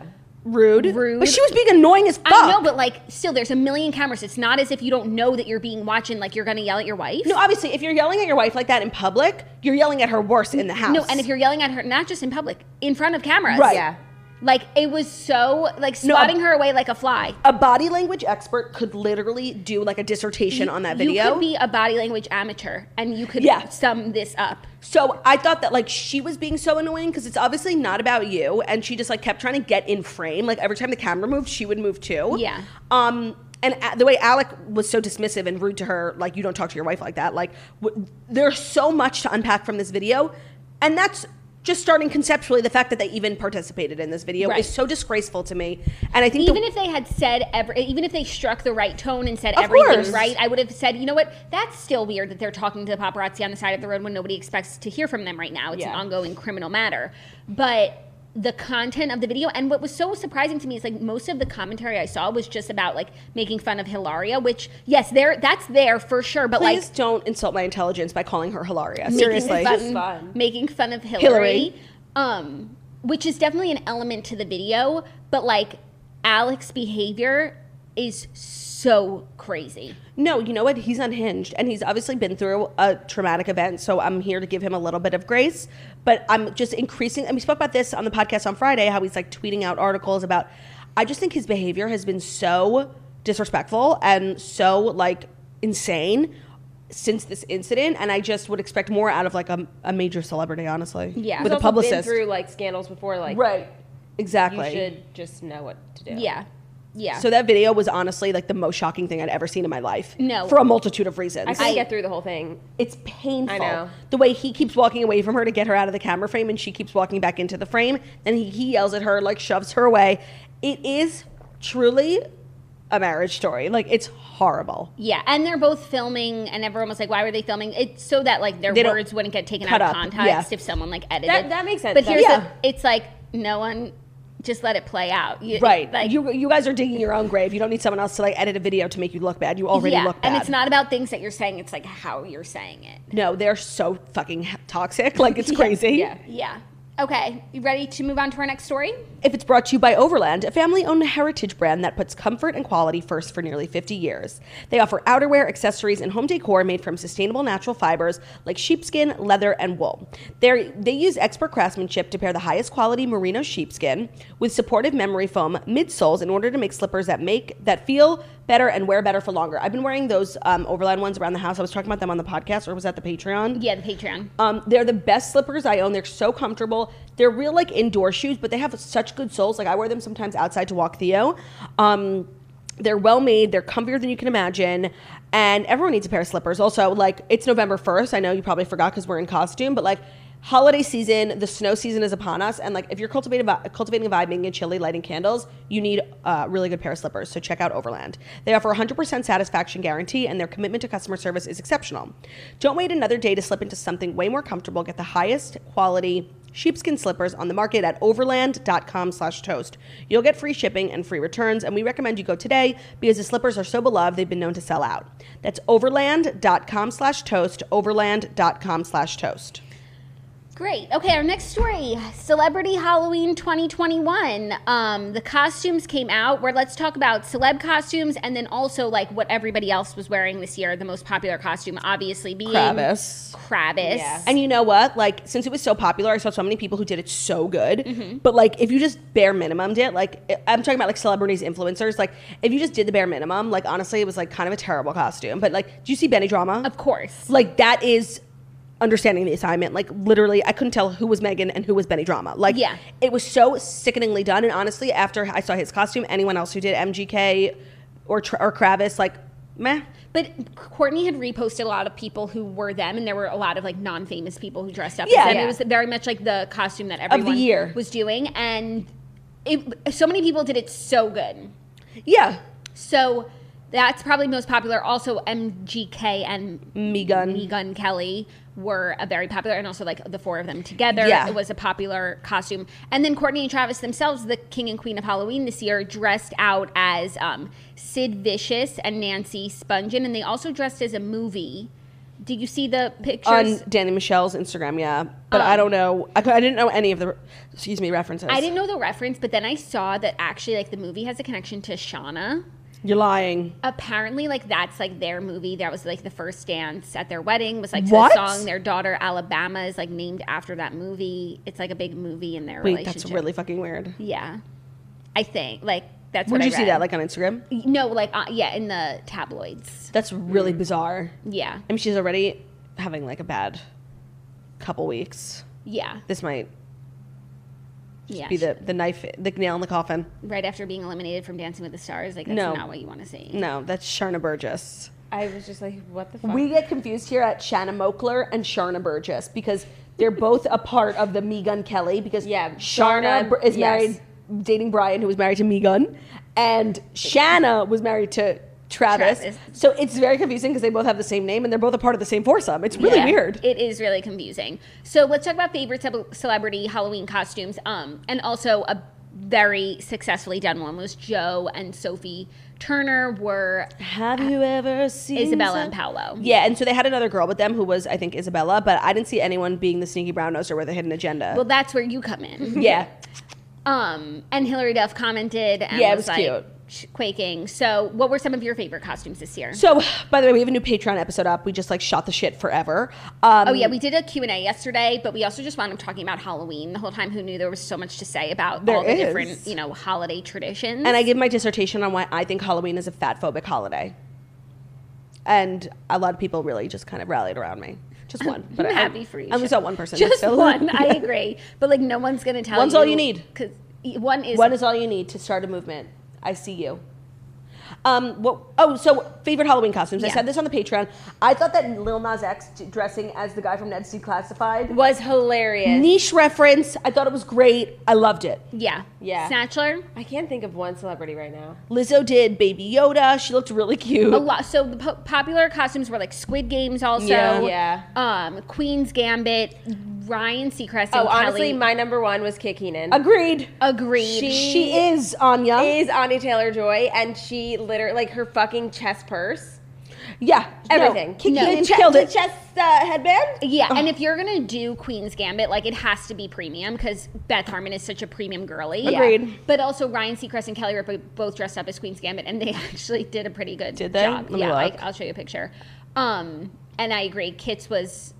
rude. Rude. But she was being annoying as fuck. I know, but like still, there's a million cameras. It's not as if you don't know that you're being watched and like you're gonna yell at your wife. No, obviously, if you're yelling at your wife like that in public, you're yelling at her worse in the house. No, and if you're yelling at her, not just in public, in front of cameras. Right. Yeah. Like it was so like swatting her away like a fly. a body language expert could literally do like a dissertation on that video. You could be a body language amateur and you could Yeah. sum this up. So I thought that like she was being so annoying because it's obviously not about you, and she just like kept trying to get in frame. Like every time the camera moved, she would move too. Yeah. And the way Alec was so dismissive and rude to her, like you don't talk to your wife like that. Like there's so much to unpack from this video, and that's just starting conceptually. The fact that they even participated in this video Right. is so disgraceful to me. And I think Even if they had said even if they struck the right tone and said Of everything's course. right, I would have said, you know what, that's still weird that they're talking to the paparazzi on the side of the road when nobody expects to hear from them right now. It's an Yeah. ongoing criminal matter. But the content of the video, and what was so surprising to me is like most of the commentary I saw was just about like making fun of Hilaria, which yes, that's there for sure. But please like don't insult my intelligence by calling her Hilaria. making Seriously. fun. making fun of Hillary. Which is definitely an element to the video, but like Alec's behavior is so crazy. No, you know what? He's unhinged, and he's obviously been through a traumatic event, so I'm here to give him a little bit of grace. But I'm just increasing, and we spoke about this on the podcast on Friday, how he's like tweeting out articles about, I just think his behavior has been so disrespectful and so like insane since this incident, and I just would expect more out of like a major celebrity, honestly. Yeah. With He's a also publicist. been through like scandals before, like Right. you Exactly. should just know what to do. Yeah. Yeah. So that video was honestly like the most shocking thing I'd ever seen in my life. No. For a multitude of reasons. I couldn't get through the whole thing. It's painful. I know. The way he keeps walking away from her to get her out of the camera frame, and she keeps walking back into the frame, then he yells at her, like shoves her away. It is truly a marriage story. Like, it's horrible. Yeah, and they're both filming, and everyone was like, "Why were they filming?" It's so that like their They don't words wouldn't get taken cut out of up, context yeah. if someone like edited. That makes sense. But here's Yeah. it's like no one just let it play out. Right. Like You guys are digging your own grave. You don't need someone else to like edit a video to make you look bad. You already look bad. and it's not about things that you're saying. It's like how you're saying it. No, they're so fucking toxic. Like, it's crazy. Yeah. Yeah. Okay, you ready to move on to our next story? If it's brought to you by Overland, a family-owned heritage brand that puts comfort and quality first for nearly 50 years. They offer outerwear, accessories, and home decor made from sustainable natural fibers like sheepskin, leather, and wool. They use expert craftsmanship to pair the highest quality merino sheepskin with supportive memory foam midsoles in order to make slippers that feel better and wear better for longer. I've been wearing those Overland ones around the house. I was talking about them on the podcast, or was that the Patreon? Yeah, the Patreon. They're the best slippers I own. They're so comfortable. They're real like indoor shoes, but they have such good soles. Like, I wear them sometimes outside to walk Theo. They're well made. They're comfier than you can imagine. And everyone needs a pair of slippers. Also, like, it's November 1st. I know you probably forgot because we're in costume, but like, holiday season, the snow season is upon us. And like, if you're cultivating a vibe, making it chilly, lighting candles, you need a really good pair of slippers. So check out Overland. They offer 100% satisfaction guarantee, and their commitment to customer service is exceptional. Don't wait another day to slip into something way more comfortable. Get the highest quality sheepskin slippers on the market at overland.com/toast. You'll get free shipping and free returns, and we recommend you go today because the slippers are so beloved they've been known to sell out. That's overland.com/toast, overland.com/toast. Great. Okay, our next story, Celebrity Halloween 2021. The costumes came out, where let's talk about celeb costumes and then also like what everybody else was wearing this year. The most popular costume obviously being Kravis. Yes. And you know what? Like, since it was so popular, I saw so many people who did it so good. But like, if you just bare minimumed it, like, I'm talking about like celebrities, influencers, like if you just did the bare minimum, like honestly, it was like kind of a terrible costume. But like, do you see Benny Drama? Of course. Like, that is understanding the assignment. Like, literally, I couldn't tell who was Megan and who was Benny Drama. Like, yeah, it was so sickeningly done. And honestly, after I saw his costume, anyone else who did MGK or Kravis, like, meh. But Courtney had reposted a lot of people who were them, and there were a lot of like non-famous people who dressed up as them. It was very much like the costume that everyone of the year was doing, and so many people did it so good. Yeah. So that's probably most popular. Also, MGK and Megan Kelly were a very popular, and also like the four of them together. Yeah. It was a popular costume. And then Courtney and Travis themselves, the king and queen of Halloween this year, dressed out as Sid Vicious and Nancy Spungen, and they also dressed as a movie. Did you see the pictures? On Danny Michelle's Instagram, yeah. But I don't know. I didn't know any of the, references. I didn't know the reference, but then I saw that actually like the movie has a connection to Shauna. You're lying. Apparently, like, that's, like, their movie. That was, like, the first dance at their wedding was, like, what? the song. Their daughter, Alabama, is, like, named after that movie. It's, like, a big movie in their relationship. That's really fucking weird. Yeah. I think. Like, that's Where what I read. did you see that? Like, on Instagram? No, like, yeah, in the tabloids. That's really bizarre. Yeah. I mean, she's already having, like, a bad couple weeks. Yeah. This might be the knife, the nail in the coffin. Right after being eliminated from Dancing with the Stars. Like, that's not what you want to see. No, that's Sharna Burgess. I was just like, what the fuck? We get confused here at Shanna Mokler and Sharna Burgess because they're both a part of the Megan Kelly, because Sharna is married, dating Brian, who was married to Megan, and Shanna was married to Travis. So it's very confusing because they both have the same name and they're both a part of the same foursome. It's really weird. It is really confusing. So let's talk about favorite celebrity Halloween costumes. And also a very successfully done one was Joe and Sophie Turner were. Have you ever seen Isabella and Paolo? Yeah, and so they had another girl with them who was, I think, Isabella, but I didn't see anyone being the sneaky brown noser with a hidden agenda. Well, that's where you come in. Yeah. And Hilary Duff commented and it was like, cute. Quaking. So what were some of your favorite costumes this year? So, by the way, we have a new Patreon episode up. We just like shot the shit forever. We did a Q&A yesterday, but we also just wound up talking about Halloween the whole time. Who knew there was so much to say about all the different, holiday traditions. And I give my dissertation on why I think Halloween is a fat-phobic holiday. And a lot of people really just kind of rallied around me. Just one. But I'm happy for you. I only saw one person. Just one. I agree. But like no one's going to tell you. One's all you need. Because one is all you need to start a movement. I see you. So favorite Halloween costumes. I said this on the Patreon. I thought that Lil Nas X dressing as the guy from Ned's Declassified was hilarious. Niche reference. I thought it was great. I loved it. Yeah. Snatchler. I can't think of one celebrity right now. Lizzo did Baby Yoda. She looked really cute. A lot. So the popular costumes were like Squid Games also. Yeah. Queen's Gambit. Ryan Seacrest and Kelly. Honestly, my number one was Kit Keenan. Agreed. She is Anya. Is Anya Taylor-Joy, and she literally, like, her fucking chest purse. Yeah. Everything. Kit Keenan killed it. The chest headband? Yeah, and if you're going to do Queen's Gambit, like, it has to be premium, because Beth Harmon is such a premium girly. Agreed. Yeah. But also, Ryan Seacrest and Kelly Ripa both dressed up as Queen's Gambit, and they actually did a pretty good job. Did they? Let me look. I'll show you a picture. And I agree, Kit's was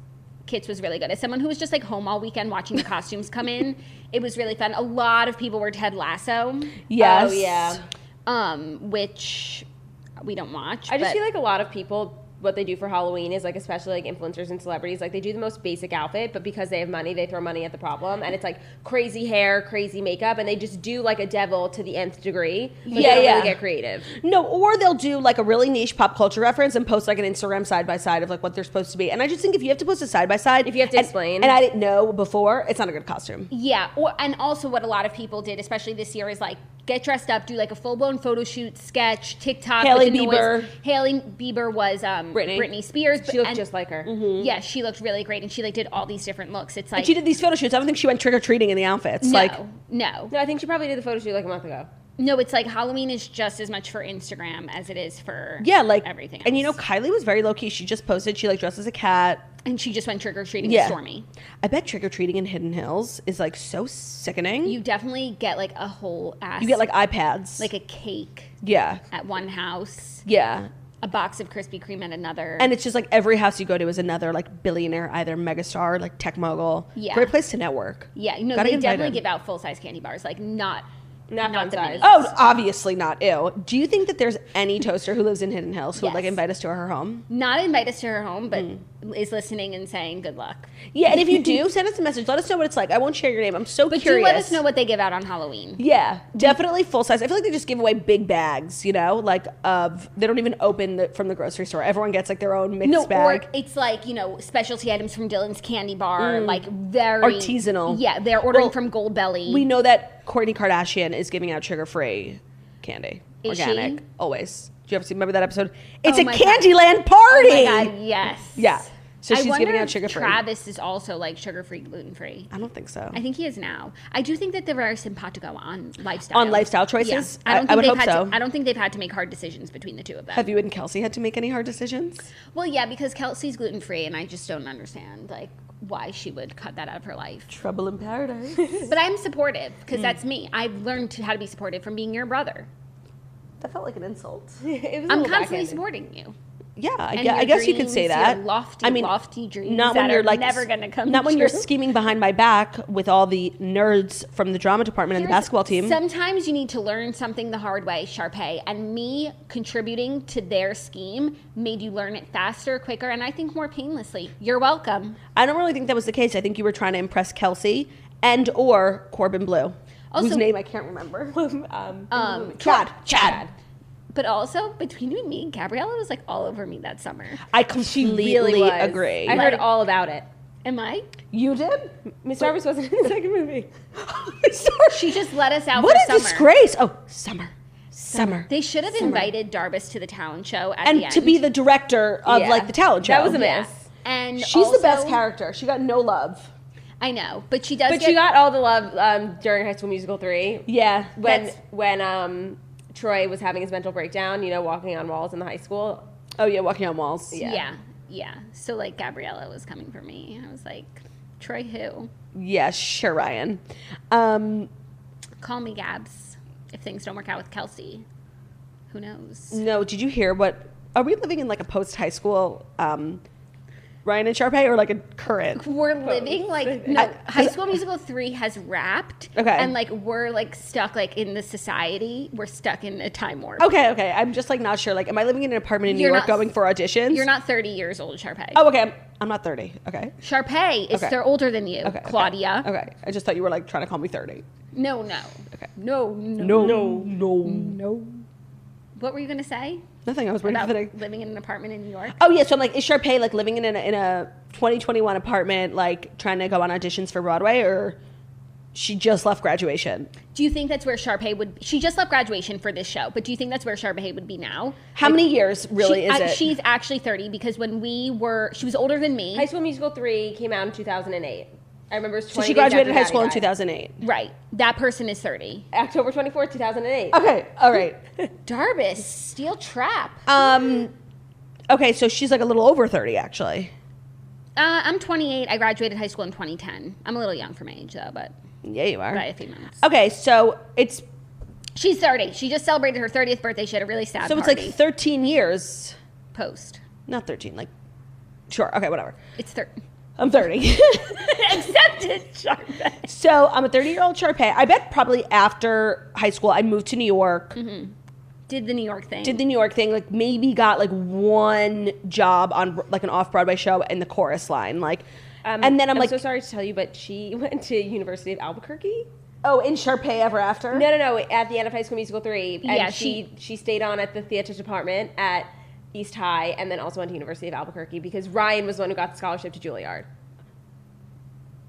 really good. As someone who was just like home all weekend watching the costumes come in, it was really fun. A lot of people were Ted Lasso. Yes. Oh, yeah. Which we don't watch. I just feel like a lot of people what they do for Halloween is like, especially like influencers and celebrities, like they do the most basic outfit, but because they have money, they throw money at the problem, and it's like crazy hair, crazy makeup, and they just do like a devil to the nth degree. But they don't really get creative. No, or they'll do like a really niche pop culture reference and post like an Instagram side by side of like what they're supposed to be. And I just think if you have to post a side by side, if you have to explain, and I didn't know before, it's not a good costume. Yeah, and also what a lot of people did, especially this year, is like get dressed up, do like a full blown photo shoot, sketch, TikTok. Hailey Bieber. Hailey Bieber was Britney Spears. She looked just like her. Mm-hmm. Yeah, she looked really great, and she like did all these different looks. It's like, and she did these photo shoots. I don't think she went trick or treating in the outfits. No, I think she probably did the photo shoot like a month ago. No, it's like Halloween is just as much for Instagram as it is for everything else. And you know, Kylie was very low key. She just posted she like dressed as a cat. And she just went trick-or-treating with Stormy. I bet trick-or-treating in Hidden Hills is like so sickening. You definitely get like a whole ass. You get like iPads. Like a cake. Yeah. At one house. Yeah. A box of Krispy Kreme at another. And it's just like every house you go to is another like billionaire, either megastar, like tech mogul. Yeah. Great place to network. Yeah. No, they definitely give out full-size candy bars. Like not fun size. Oh, obviously not. Ew. Do you think that there's any toaster who lives in Hidden Hills who would like invite us to her home? Not invite us to her home, but is listening and saying good luck. Yeah, and if you do, send us a message. Let us know what it's like. I won't share your name. I'm so curious. But do let us know what they give out on Halloween. Yeah, definitely full size. I feel like they just give away big bags, you know, like they don't even open from the grocery store. Everyone gets like their own mixed bag. Or it's like, you know, specialty items from Dylan's Candy Bar, like very artisanal. Yeah, they're ordering from Gold Belly. We know that Kourtney Kardashian is giving out sugar-free candy. Is organic. she? Always. Do you ever remember that episode? It's a my Candyland party. Oh my God, yes. Yeah. So she's giving out if sugar-free. Travis is also like sugar-free, gluten-free. I don't think so. I think he is now. I do think that they're very simpatico on lifestyle. On lifestyle choices? Yeah. I would hope so. I don't think they've had to make hard decisions between the two of them. Have you and Kelsey had to make any hard decisions? Well, yeah, because Kelsey's gluten-free, and I just don't understand like why she would cut that out of her life. Trouble in paradise. But I'm supportive because that's me. I've learned how to be supportive from being your brother. That felt like an insult. I'm constantly supporting you. Yeah, I guess you could say that. Your lofty dreams not when you're like never going to come Not when true. you're scheming behind my back with all the nerds from the drama department and the basketball team. Sometimes you need to learn something the hard way, Sharpay. And me contributing to their scheme made you learn it faster, quicker, and I think more painlessly. You're welcome. I don't really think that was the case. I think you were trying to impress Kelsey and or Corbin Blue, whose name I can't remember. Chad. But also, between you and me, Gabriella was like all over me that summer. I completely agree. I heard all about it. Am I? You did? Miss Jarvis wasn't in the second movie. She just let us out what for a disgrace. Oh, summer. They should have invited Darbus to the talent show at the and end. to be the director of like the talent show. That was a miss. And she's also, the best character. She got no love. I know, but she does. But she got all the love during High School Musical 3. Yeah. When Troy was having his mental breakdown, you know, walking on walls in the high school. Oh yeah, walking on walls. Yeah. So like Gabriella was coming for me. I was like, Troy who? Yeah, sure, Ryan. Call me Gabs if things don't work out with Kelsey. Who knows? No, did you hear what? Are we living in like a post high school Ryan and Sharpay or like a current? We're living like High School Musical 3 has wrapped. Okay. And like we're like stuck like in the society. We're stuck in a time warp. Okay. I'm just like not sure. Like, am I living in an apartment in New York going for auditions? You're not 30 years old, Sharpay. Oh, okay. I'm not 30. Okay. Sharpay is they're older than you. Okay. Claudia. Okay. I just thought you were like trying to call me 30. No. Okay. No. What were you gonna say? Nothing. I was waiting for the living in an apartment in New York. Oh yeah, so I'm like, is Sharpay like living in a 2021 apartment, like trying to go on auditions for Broadway, or she just left graduation? Do you think that's where Sharpay would? She just left graduation for this show, but do you think that's where Sharpay would be now? How many years really is it? She's actually 30 because when she was older than me. High School Musical 3 came out in 2008. I remember it was 20 So she graduated high school in 2008. Right. That person is 30. October 24th, 2008. Okay. All right. Darbus, steel trap. Okay, so she's like a little over 30 actually. I'm 28. I graduated high school in 2010. I'm a little young for my age though, but yeah, you are. By a few months. Okay, so she's 30. She just celebrated her 30th birthday. She had a really sad So party. It's like 13 years. Post. Not 13, like sure. Okay, whatever. It's 30. I'm 30. Accepted, Sharpay. So I'm a 30-year-old Sharpay. I bet probably after high school I moved to New York. Mm-hmm. Did the New York thing. Like maybe got like one job on like an off-Broadway show in the chorus line. Like, and then I'm like, so sorry to tell you, but she went to University of Albuquerque. Oh, in Sharpay Ever After? No. At the end of High School Musical 3. And Yeah, she stayed on at the theater department at East High and then also went to University of Albuquerque because Ryan was the one who got the scholarship to Juilliard.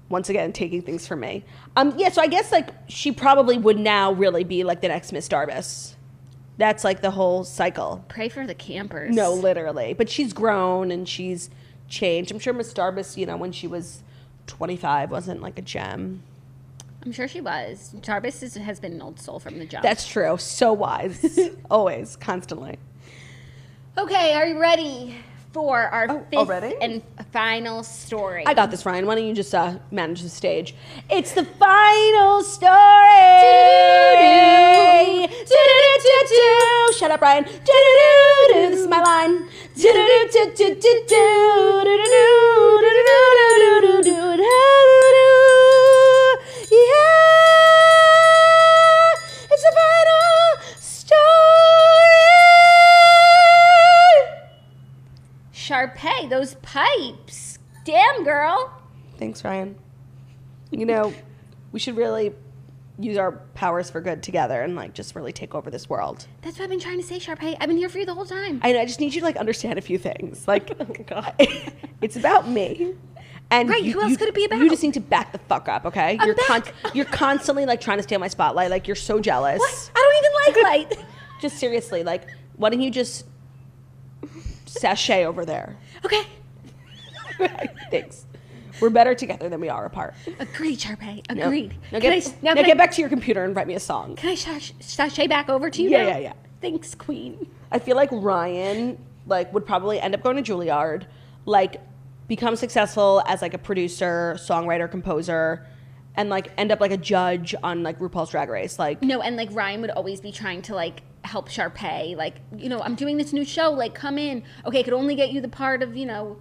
Once again, taking things from me. Yeah, so I guess like she probably would now really be like the next Miss Darbus. That's like the whole cycle. Pray for the campers. No, literally. But she's grown and she's changed. I'm sure Miss Darbus, you know, when she was 25 wasn't like a gem. I'm sure she was. Darbus has been an old soul from the jump. That's true. So wise. Always. Constantly. Okay, are you ready for our fifth already? and final story? I got this, Ryan. Why don't you just manage the stage? It's the final story. Shut up, Ryan. This is my line. It's the final story. Sharpay, those pipes. Damn, girl. Thanks, Ryan. You know, we should really use our powers for good together and like just really take over this world. That's what I've been trying to say, Sharpay. I've been here for you the whole time. I just need you to like understand a few things. Like, it's about me. And right, who else could it be about? You just need to back the fuck up, okay? You're constantly like trying to steal my spotlight. Like you're so jealous. What? I don't even like light. Just seriously, like, why don't you just sashay over there? Okay. Thanks. We're better together than we are apart. Agreed, Sharpay. Agreed. Now get back to your computer and write me a song. Can I sashay back over to you now? Yeah. Thanks, queen. I feel like Ryan like would probably end up going to Juilliard, like become successful as like a producer, songwriter, composer, and like end up like a judge on like RuPaul's Drag Race. Like no, and like Ryan would always be trying to like help Sharpay. Like, you know, I'm doing this new show. Like, come in. Okay, I could only get you the part of, you know,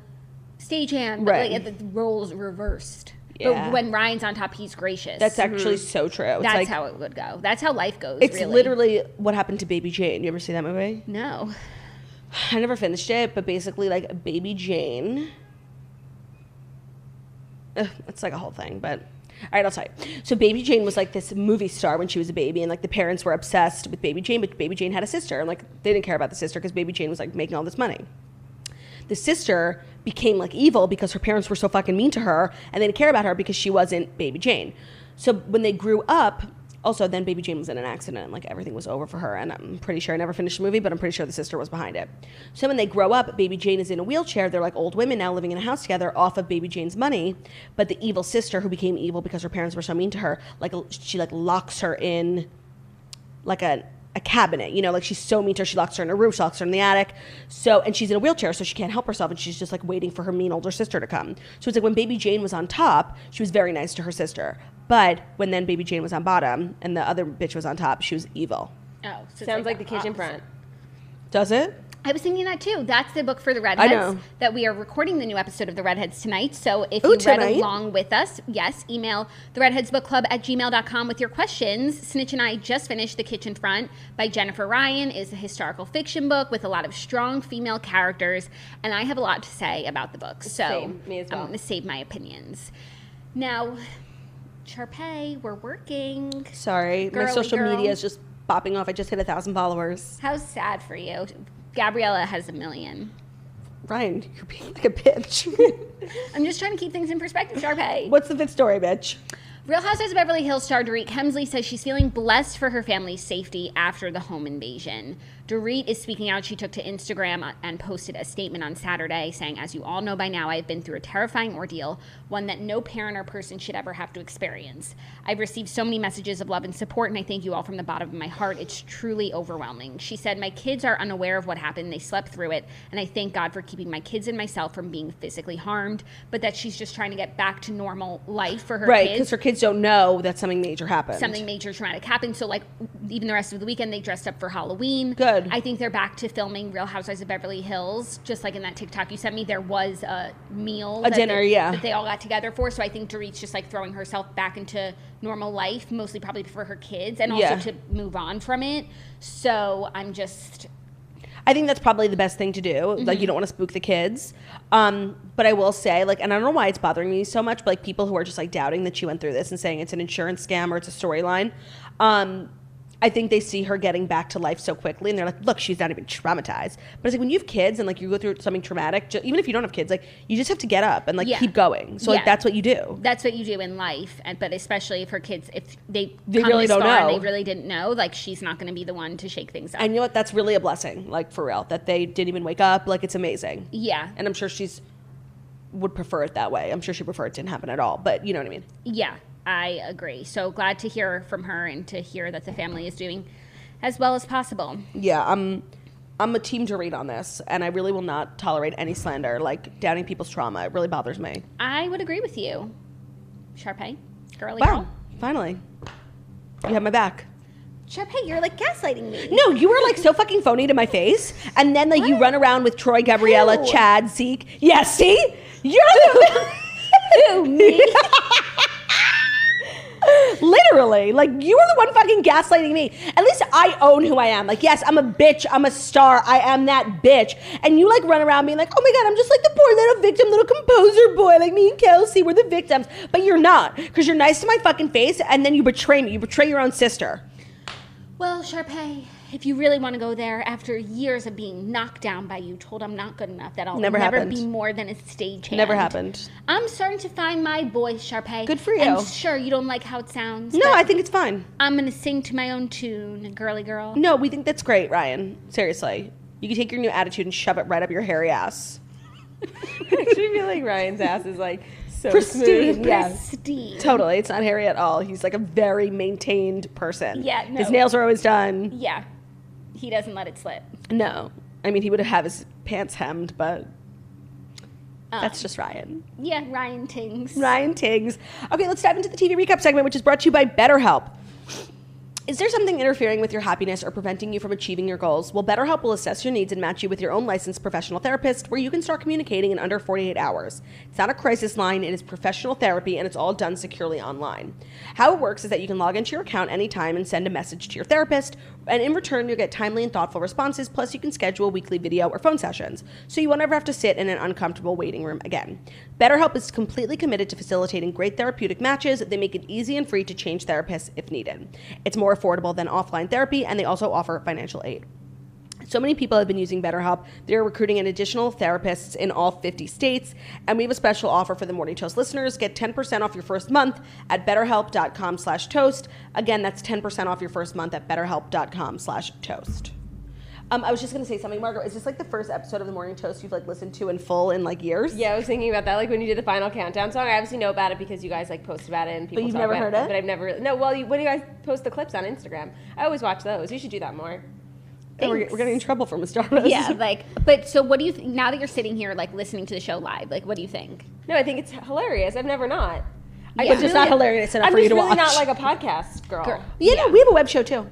stagehand. But right. like the roles reversed. Yeah. But when Ryan's on top, he's gracious. That's actually so true. It's That's like, how it would go. That's how life goes. It's really. literally what happened to Baby Jane. You ever see that movie? No. I never finished it, but basically like Baby Jane. It's like a whole thing, but all right, I'll tell you. So Baby Jane was like this movie star when she was a baby, and like the parents were obsessed with Baby Jane, but Baby Jane had a sister, and like they didn't care about the sister because Baby Jane was like making all this money. The sister became like evil because her parents were so fucking mean to her, and they didn't care about her because she wasn't Baby Jane. So when they grew up, also then Baby Jane was in an accident and like everything was over for her, and I'm pretty sure I never finished the movie, but I'm pretty sure the sister was behind it. So when they grow up, Baby Jane is in a wheelchair. They're like old women now living in a house together off of Baby Jane's money, but the evil sister who became evil because her parents were so mean to her, like she like locks her in like a cabinet, you know, like she's so mean to her, she locks her in a room, she locks her in the attic. So, and she's in a wheelchair, so she can't help herself, and she's just like waiting for her mean older sister to come. So it's like when Baby Jane was on top, she was very nice to her sister. But when then Baby Jane was on bottom and the other bitch was on top, she was evil. Oh, so sounds like the kitchen front. Does it? I was thinking that too. That's the book for the Redheads. I know. That we are recording the new episode of the Redheads tonight. So if you read along with us, yes, email theredheadsbookclub@gmail.com with your questions. Snitch and I just finished The Kitchen Front by Jennifer Ryan. It's a historical fiction book with a lot of strong female characters, and I have a lot to say about the book. So Same, me as well. I'm going to save my opinions. Now, Sharpay, we're working. Sorry, my social media is just popping off. I just hit 1,000 followers. How sad for you. Gabriella has 1 million. Ryan, you're being like a bitch. I'm just trying to keep things in perspective, Sharpay. What's the fifth story, bitch? Real Housewives of Beverly Hills star Dorit Kemsley says she's feeling blessed for her family's safety after the home invasion. Dorit is speaking out. She took to Instagram and posted a statement on Saturday saying, "As you all know by now, I have been through a terrifying ordeal, one that no parent or person should ever have to experience. I've received so many messages of love and support, and I thank you all from the bottom of my heart. It's truly overwhelming." She said, "My kids are unaware of what happened. They slept through it, and I thank God for keeping my kids and myself from being physically harmed," but that she's just trying to get back to normal life for her kids. Right, because her kids don't know that something major happened. Something major traumatic happened. So, like, even the rest of the weekend, they dressed up for Halloween. Good. I think they're back to filming Real Housewives of Beverly Hills. Just like in that TikTok you sent me, there was a meal. Dinner, that they all got together for. So I think Dorit's just like throwing herself back into normal life, mostly probably for her kids and also to move on from it. So I think that's probably the best thing to do. Like, you don't want to spook the kids. But I will say, like, and I don't know why it's bothering me so much, but like people who are just like doubting that she went through this and saying it's an insurance scam or it's a storyline. I think they see her getting back to life so quickly and they're like, look, she's not even traumatized. But it's like when you have kids and like you go through something traumatic, even if you don't have kids, like you just have to get up and like keep going. So like that's what you do. That's what you do in life. But especially if her kids, if they really don't know. And they really didn't know, like she's not going to be the one to shake things up. And you know what? That's really a blessing, like for real, that they didn't even wake up. Like it's amazing. Yeah. And I'm sure would prefer it that way. I'm sure she preferred it didn't happen at all. But you know what I mean? Yeah, I agree. So glad to hear from her and to hear that the family is doing as well as possible. Yeah, I'm a team Dorit on this, and I really will not tolerate any slander, like doubting people's trauma. It really bothers me. I would agree with you. Sharpay, girly wow, girl. Finally. You have my back. Sharpay, you're like gaslighting me. No, you were like so fucking phony to my face, and then like you run around with Troy, Gabriella, Who? Chad, Zeke. Yeah, see? You're the Who, me? Literally, like you were the one fucking gaslighting me. At least I own who I am. Like, yes, I'm a bitch. I'm a star. I am that bitch. And you like run around being like, oh my God, I'm just like the poor little victim, little composer boy. Like me and Kelsey, we're the victims. But you're not, because you're nice to my fucking face and then you betray me. You betray your own sister. Well, Sharpay, if you really want to go there, after years of being knocked down by you, told I'm not good enough, that I'll never be more than a stagehand. Never happened. I'm starting to find my voice, Sharpay. Good for you. I'm sure you don't like how it sounds. No, I think it's fine. I'm going to sing to my own tune, girly girl. No, we think that's great, Ryan. Seriously. You can take your new attitude and shove it right up your hairy ass. I actually feel like Ryan's ass is like so pristine. smooth. Yeah. Pristine. Totally. It's not hairy at all. He's like a very maintained person. Yeah, no. His nails are always done. Yeah. He doesn't let it slip. No. I mean, he would have his pants hemmed, but that's just Ryan. Yeah, Ryan Tings. Ryan Tings. Okay, let's dive into the TV recap segment, which is brought to you by BetterHelp. Is there something interfering with your happiness or preventing you from achieving your goals? Well, BetterHelp will assess your needs and match you with your own licensed professional therapist, where you can start communicating in under 48 hours. It's not a crisis line, it is professional therapy, and it's all done securely online. How it works is that you can log into your account anytime and send a message to your therapist, and in return, you'll get timely and thoughtful responses, plus you can schedule weekly video or phone sessions, so you won't ever have to sit in an uncomfortable waiting room again. BetterHelp is completely committed to facilitating great therapeutic matches. They make it easy and free to change therapists if needed. It's more affordable than offline therapy, and they also offer financial aid. So many people have been using BetterHelp. They're recruiting an additional therapists in all 50 states, and we have a special offer for the Morning Toast listeners. Get 10% off your first month at betterhelp.com/toast. Again, that's 10% off your first month at betterhelp.com/toast. I was just going to say something, Margot. Is this like the first episode of the Morning Toast you've like listened to in full in like years? Yeah, I was thinking about that. Like when you did the final countdown song, I obviously know about it because you guys like post about it and people. But you've talk never about heard it? But I've never. No, well, when you guys post the clips on Instagram, I always watch those. You should do that more. Oh, we're getting in trouble for Miss Jarvis. Yeah, like, but so what do you think, now that you're sitting here, like, listening to the show live, like, what do you think? No, I think it's hilarious. I've never not. It's just not hilarious enough I'm for you to really watch. not like a podcast girl. Yeah, no, we have a web show too.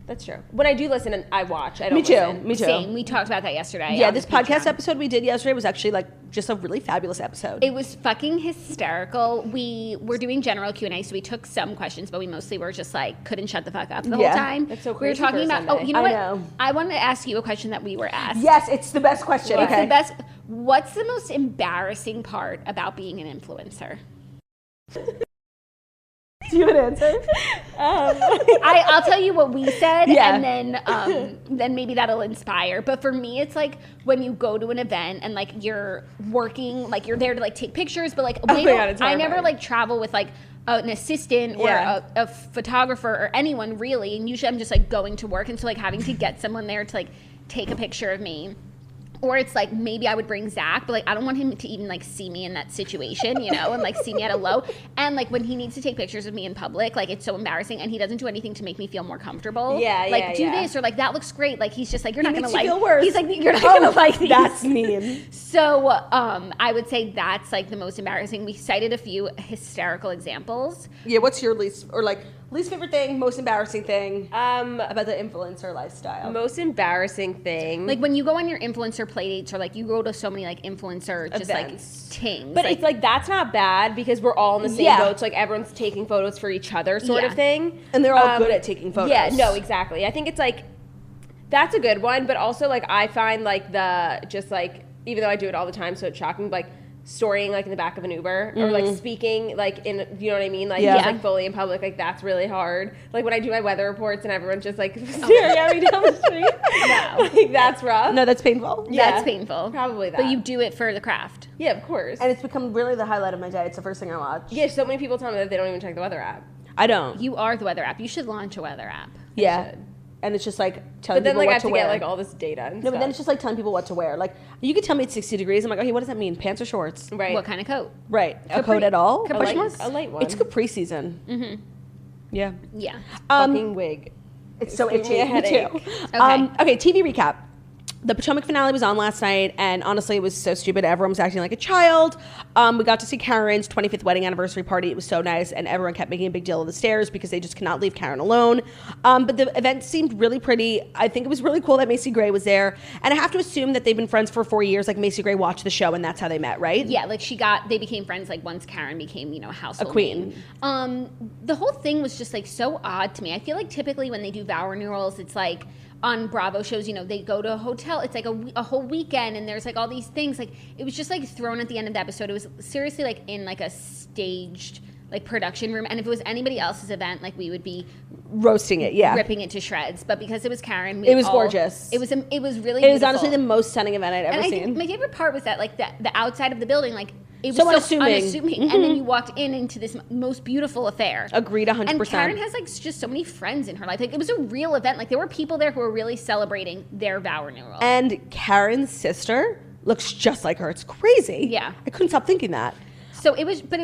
That's true. When I do listen, and I watch. I don't Me too. listen. Me too. Same. We talked about that yesterday. Yeah, on this the podcast Patreon. episode we did yesterday was actually like just a really fabulous episode. It was fucking hysterical. We were doing general Q&A, so we took some questions, but we mostly were just like couldn't shut the fuck up the whole time. That's so We were crazy talking for a about. Sunday. Oh, you know I what? know. I wanted to ask you a question that we were asked. Yes, it's the best question. It's Okay. the best. What's the most embarrassing part about being an influencer? Do you have an answer? I'll tell you what we said, Yeah. and then maybe that'll inspire. But for me, it's like when you go to an event and like you're working, like you're there to like take pictures, but like Oh my God, it's I never horrifying. like travel with like an assistant or Yeah. a photographer or anyone really. And usually I'm just like going to work, and so like having to get someone there to like take a picture of me. Or it's like maybe I would bring Zach, but like I don't want him to even like see me in that situation, you know, and like see me at a low. And like when he needs to take pictures of me in public, like it's so embarrassing, and he doesn't do anything to make me feel more comfortable. Yeah, like yeah, do yeah. this, or like that looks great. Like he's just like you're not gonna makes you like. feel worse. He's like you're not gonna like these. That's mean. So I would say that's like the most embarrassing. We cited a few hysterical examples. Yeah, what's your least, or like, Least favorite thing, most embarrassing thing about the influencer lifestyle. Most embarrassing thing. Like when you go on your influencer play dates or like you go to so many like influencer just events. like things. But it's like that's not bad because we're all in the same boat. So like everyone's taking photos for each other sort of thing. And they're all good at taking photos. Yeah, no, exactly. I think it's like that's a good one, but also like I find like the just like even though I do it all the time so it's shocking, like storying like in the back of an Uber or like speaking like in, you know what I mean, like just like fully in public, like that's really hard. Like when I do my weather reports and everyone's just like staring at me down the street. No, like that's rough. No, that's painful. That's painful. Probably that. But you do it for the craft. Yeah, of course. And it's become really the highlight of my day. It's the first thing I watch. Yeah, so many people tell me that they don't even check the weather app. I don't. You are the weather app. You should launch a weather app. Yeah. And it's just like telling but then people like what I have to to wear. get like all this data and No, stuff. but then it's just like telling people what to wear. Like you could tell me it's 60 degrees. I'm like, okay, what does that mean? Pants or shorts? right. What kind of coat? Right. A coat at all? A Question light, mark? a light one. It's Capri season. Mm-hmm. Yeah. Yeah. Fucking wig. It's so Giving itchy. me a Me headache. too. Okay. Okay, TV recap. The Potomac finale was on last night, and honestly, it was so stupid. Everyone was acting like a child. We got to see Karen's 25th wedding anniversary party. It was so nice, and everyone kept making a big deal of the stairs because they just cannot leave Karen alone. But the event seemed really pretty. I think it was really cool that Macy Gray was there, and I have to assume that they've been friends for 4 years. Like Macy Gray watched the show, and that's how they met, right? Yeah, like they became friends like once Karen became, a household A queen. name. The whole thing was just like so odd to me. I feel like typically when they do vow renewals, it's like on Bravo shows, they go to a hotel. It's like a whole weekend and there's like all these things. Like it was just like thrown at the end of the episode. It was seriously like in like a staged like production room. And if it was anybody else's event, like we would be roasting it, yeah. ripping it to shreds. But because it was Karen, it was gorgeous. It was really It beautiful. was honestly the most stunning event I'd ever and I seen. think my favorite part was that like the outside of the building, like it was So so unassuming. unassuming. And then you walked into this most beautiful affair. Agreed 100%. And Karen has like just so many friends in her life. Like it was a real event. Like there were people there who were really celebrating their vow renewal. And Karen's sister looks just like her. It's crazy. Yeah. I couldn't stop thinking that. So it was, but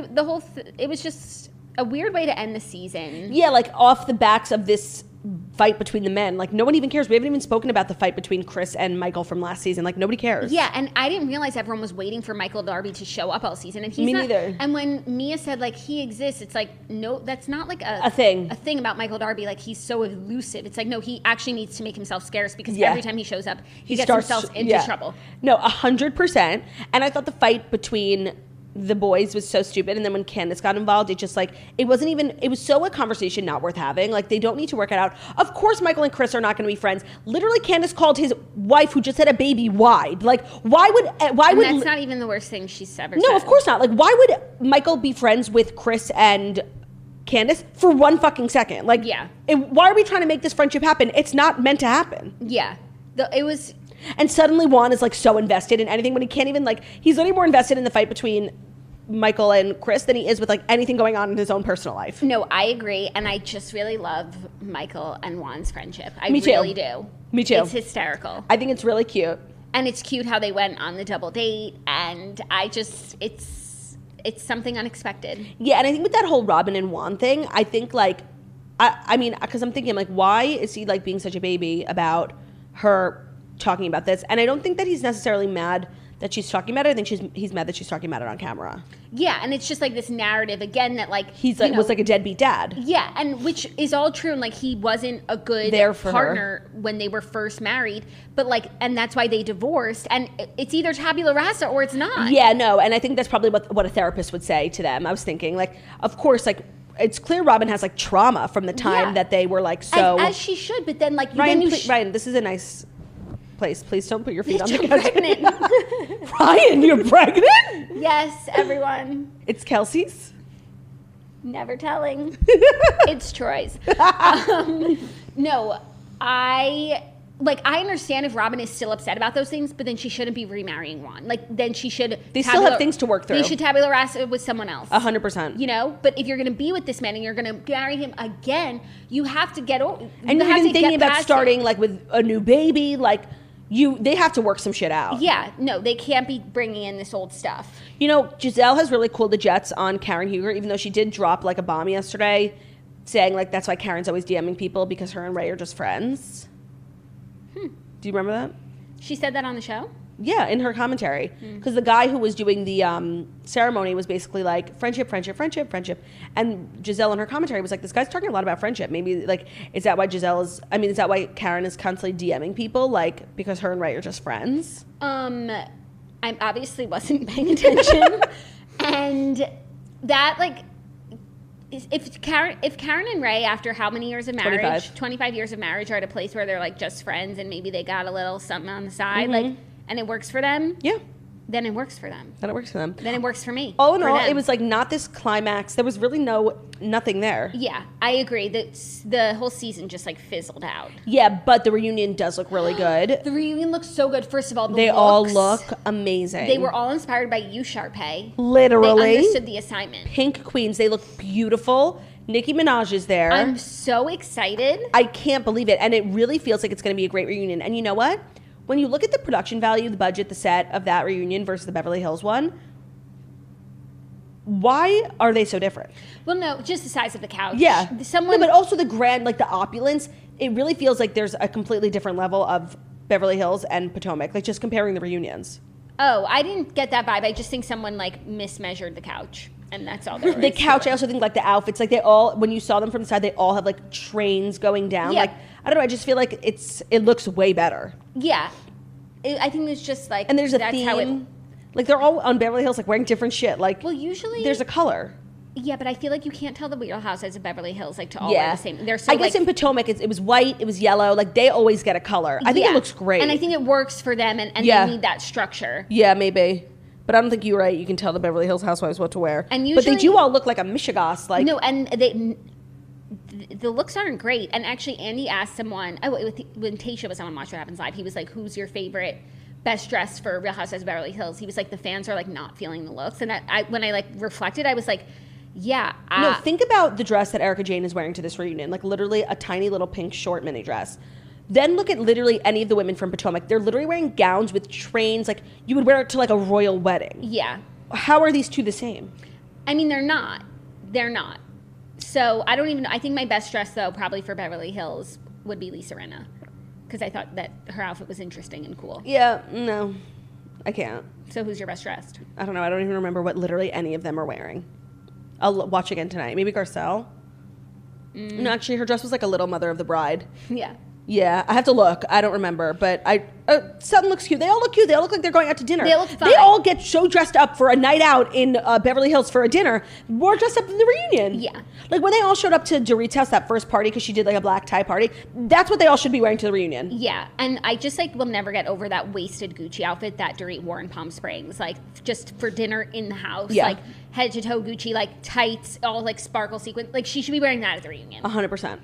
it was just a weird way to end the season. Yeah, like off the backs of this fight between the men. Like no one even cares. We haven't even spoken about the fight between Chris and Michael from last season. Like nobody cares. Yeah, and I didn't realize everyone was waiting for Michael Darby to show up all season, and he's Me not. neither. And when Mia said like he exists, it's like no, that's not like a thing. A thing about Michael Darby. Like he's so elusive. It's like no, he actually needs to make himself scarce because Yeah. every time he shows up, he gets himself into trouble. No, 100%. And I thought the fight between the boys was so stupid, and then when Candace got involved, it just like it was so a conversation not worth having. Like they don't need to work it out. Of course Michael and Chris are not going to be friends. Literally Candace called his wife who just had a baby wide. Like why would And that's not even the worst thing she's ever said. No, of course not. Like why would Michael be friends with Chris and Candace for one fucking second? Like Yeah. Why are we trying to make this friendship happen? It's not meant to happen. Yeah, it was. And suddenly Juan is like so invested in anything when he can't even like, he's literally more invested in the fight between Michael and Chris than he is with like anything going on in his own personal life. No, I agree, and I just really love Michael and Juan's friendship. I Me too. really do. Me too. It's hysterical. I think it's really cute. And it's cute how they went on the double date, and it's something unexpected. Yeah, and I think with that whole Robin and Juan thing, I think like, I mean, because I'm thinking like, why is he like being such a baby about her talking about this? And I don't think that he's necessarily mad that she's talking about it. I think he's mad that she's talking about it on camera. Yeah, and it's just like this narrative again that like He's like was like a deadbeat dad. Yeah, and which is all true, and like he wasn't a good There for partner when they were first married, but like, and that's why they divorced, and it's either tabula rasa or it's not. Yeah, no, and I think that's probably what a therapist would say to them. I was thinking like, of course, like it's clear Robin has like trauma from the time that they were like so. As she should, but then like Ryan, Ryan, this is a nice place. Please don't put your feet on the You're couch. pregnant. Ryan, you're pregnant? Yes, everyone. It's Kelsey's. Never telling. It's Troy's. No, I understand if Robin is still upset about those things, but then she shouldn't be remarrying Juan. Like then she should. They still have things to work through. They should tabula rasa with someone else. 100%. You know, but if you're going to be with this man and you're going to marry him again, you have to get over. And you're even thinking about starting like with a new baby, like they have to work some shit out. Yeah, no, they can't be bringing in this old stuff. You know, Giselle has really cooled the jets on Karen Huger, even though she did drop like a bomb yesterday, saying like that's why Karen's always DMing people because her and Ray are just friends. Do you remember that? She said that on the show? Yeah, in her commentary. Because the guy who was doing the ceremony was basically like, friendship, friendship, friendship, friendship. And Giselle in her commentary was like, this guy's talking a lot about friendship. Maybe, like, is that why is that why Karen is constantly DMing people? Like, because her and Ray are just friends? I obviously wasn't paying attention. And that, like, if Karen and Ray, after how many years of marriage? 25 years of marriage, are at a place where they're, like, just friends and maybe they got a little something on the side, like, and it works for them. Yeah. Then it works for them. Then it works for them. Then it works for me. All in all, it was like not this climax. There was really nothing there. Yeah, I agree. The whole season just like fizzled out. Yeah, but the reunion does look really good. The reunion looks so good. First of all, they all look amazing. They were all inspired by you, Sharpay. Literally. They understood the assignment. Pink queens. They look beautiful. Nicki Minaj is there. I'm so excited. I can't believe it. And it really feels like it's going to be a great reunion. And you know what? When you look at the production value, the budget, the set of that reunion versus the Beverly Hills one, why are they so different? Well, no, just the size of the couch. Yeah. But also the grand, like the opulence. It really feels like there's a completely different level of Beverly Hills and Potomac, like just comparing the reunions. Oh, I didn't get that vibe. I just think someone like mismeasured the couch. And that's all there is. The couch, I also think like the outfits, like they all, when you saw them from the side, they all have like trains going down. Yeah. Like, I don't know, I just feel like it looks way better. Yeah. I think it's just like, and there's a theme. Like they're all on Beverly Hills, like wearing different shit. Like, well, usually there's a color. Yeah, but I feel like you can't tell the Real Housewives of Beverly Hills like to all wear the same. They're so, I guess in Potomac it was white, it was yellow. Like they always get a color. I think it looks great, and I think it works for them, and they need that structure. Yeah, maybe. But I don't think you're right. You can tell the Beverly Hills Housewives what to wear. And usually, but they do all look like a Michigas. Like no, and the looks aren't great. And actually, Andy asked someone when Tayshia was on Watch What Happens Live. He was like, "Who's your favorite, best dressed for Real Housewives of Beverly Hills?" He was like, "The fans are like not feeling the looks." And when I like reflected, I was like, "Yeah." No, think about the dress that Erika Jayne is wearing to this reunion. Like literally a tiny little pink short mini dress. Then look at literally any of the women from Potomac. They're literally wearing gowns with trains. Like, you would wear it to, like, a royal wedding. Yeah. How are these two the same? I mean, they're not. They're not. So, I don't even know. I think my best dress, though, probably for Beverly Hills would be Lisa Rinna. Because I thought that her outfit was interesting and cool. Yeah, no. I can't. So, who's your best dressed? I don't know. I don't even remember what literally any of them are wearing. I'll watch again tonight. Maybe Garcelle? No, actually, her dress was like a little Mother of the Bride. Yeah. Yeah, I have to look. I don't remember, but something looks cute. They all look cute. They all look like they're going out to dinner. They look fun. They all get so dressed up for a night out in Beverly Hills for a dinner, more dressed up than the reunion. Yeah. Like when they all showed up to Dorit's house, that first party, because she did like a black tie party, that's what they all should be wearing to the reunion. Yeah, and I just like will never get over that wasted Gucci outfit that Dorit wore in Palm Springs, like just for dinner in the house. Yeah. Like head to toe Gucci, like tights, all like sparkle sequin. Like she should be wearing that at the reunion. 100%.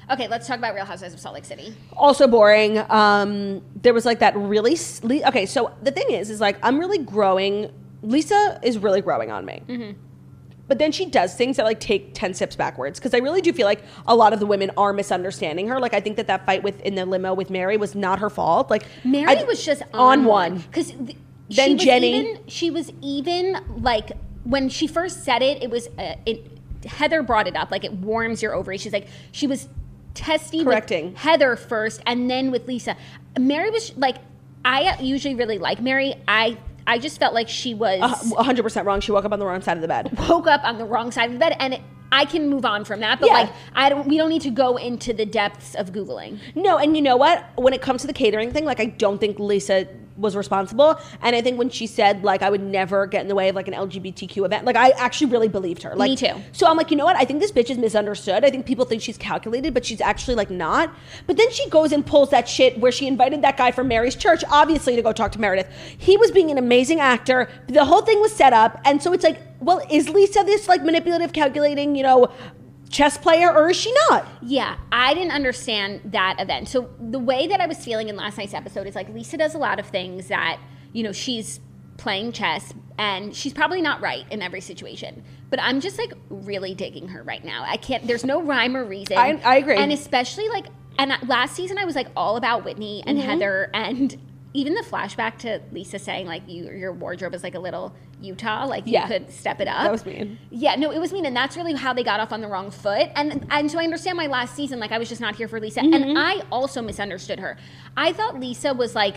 Okay, let's talk about Real Housewives of Salt Lake City. Also boring. There was like that really... Okay, so the thing is like I'm really growing... Lisa is really growing on me. Mm-hmm. But then she does things that like take 10 steps backwards. Because I really do feel like a lot of the women are misunderstanding her. Like I think that fight in the limo with Mary was not her fault. Like Mary was just on one. Because then Jenny... She was even like... When she first said it, it was... Heather brought it up. Like it warms your ovaries. She's like... She was... testy correcting with Heather first and then with Lisa. Mary was like, I usually really like Mary. I just felt like she was 100% wrong. She woke up on the wrong side of the bed. Woke up on the wrong side of the bed, and I can move on from that. But like, we don't need to go into the depths of Googling. No, and you know what? When it comes to the catering thing, like I don't think Lisa was responsible. And I think when she said like I would never get in the way of like an LGBTQ event, like I actually really believed her. Like, me too. So I'm like, you know what? I think this bitch is misunderstood. I think people think she's calculated, but she's actually like not. But then she goes and pulls that shit where she invited that guy from Mary's church, obviously to go talk to Meredith. He was being an amazing actor. The whole thing was set up. And so it's like, well, is Lisa this like manipulative, calculating, chess player, or is she not? Yeah, I didn't understand that event. So the way that I was feeling in last night's episode is like Lisa does a lot of things that, she's playing chess and she's probably not right in every situation. But I'm just like really digging her right now. There's no rhyme or reason. I agree. And especially like, and last season I was like all about Whitney and Heather, and even the flashback to Lisa saying like your wardrobe is like a little Utah, like you could step it up. That was mean. Yeah, no, it was mean, and that's really how they got off on the wrong foot. And so I understand my last season, like I was just not here for Lisa, and I also misunderstood her. I thought Lisa was like,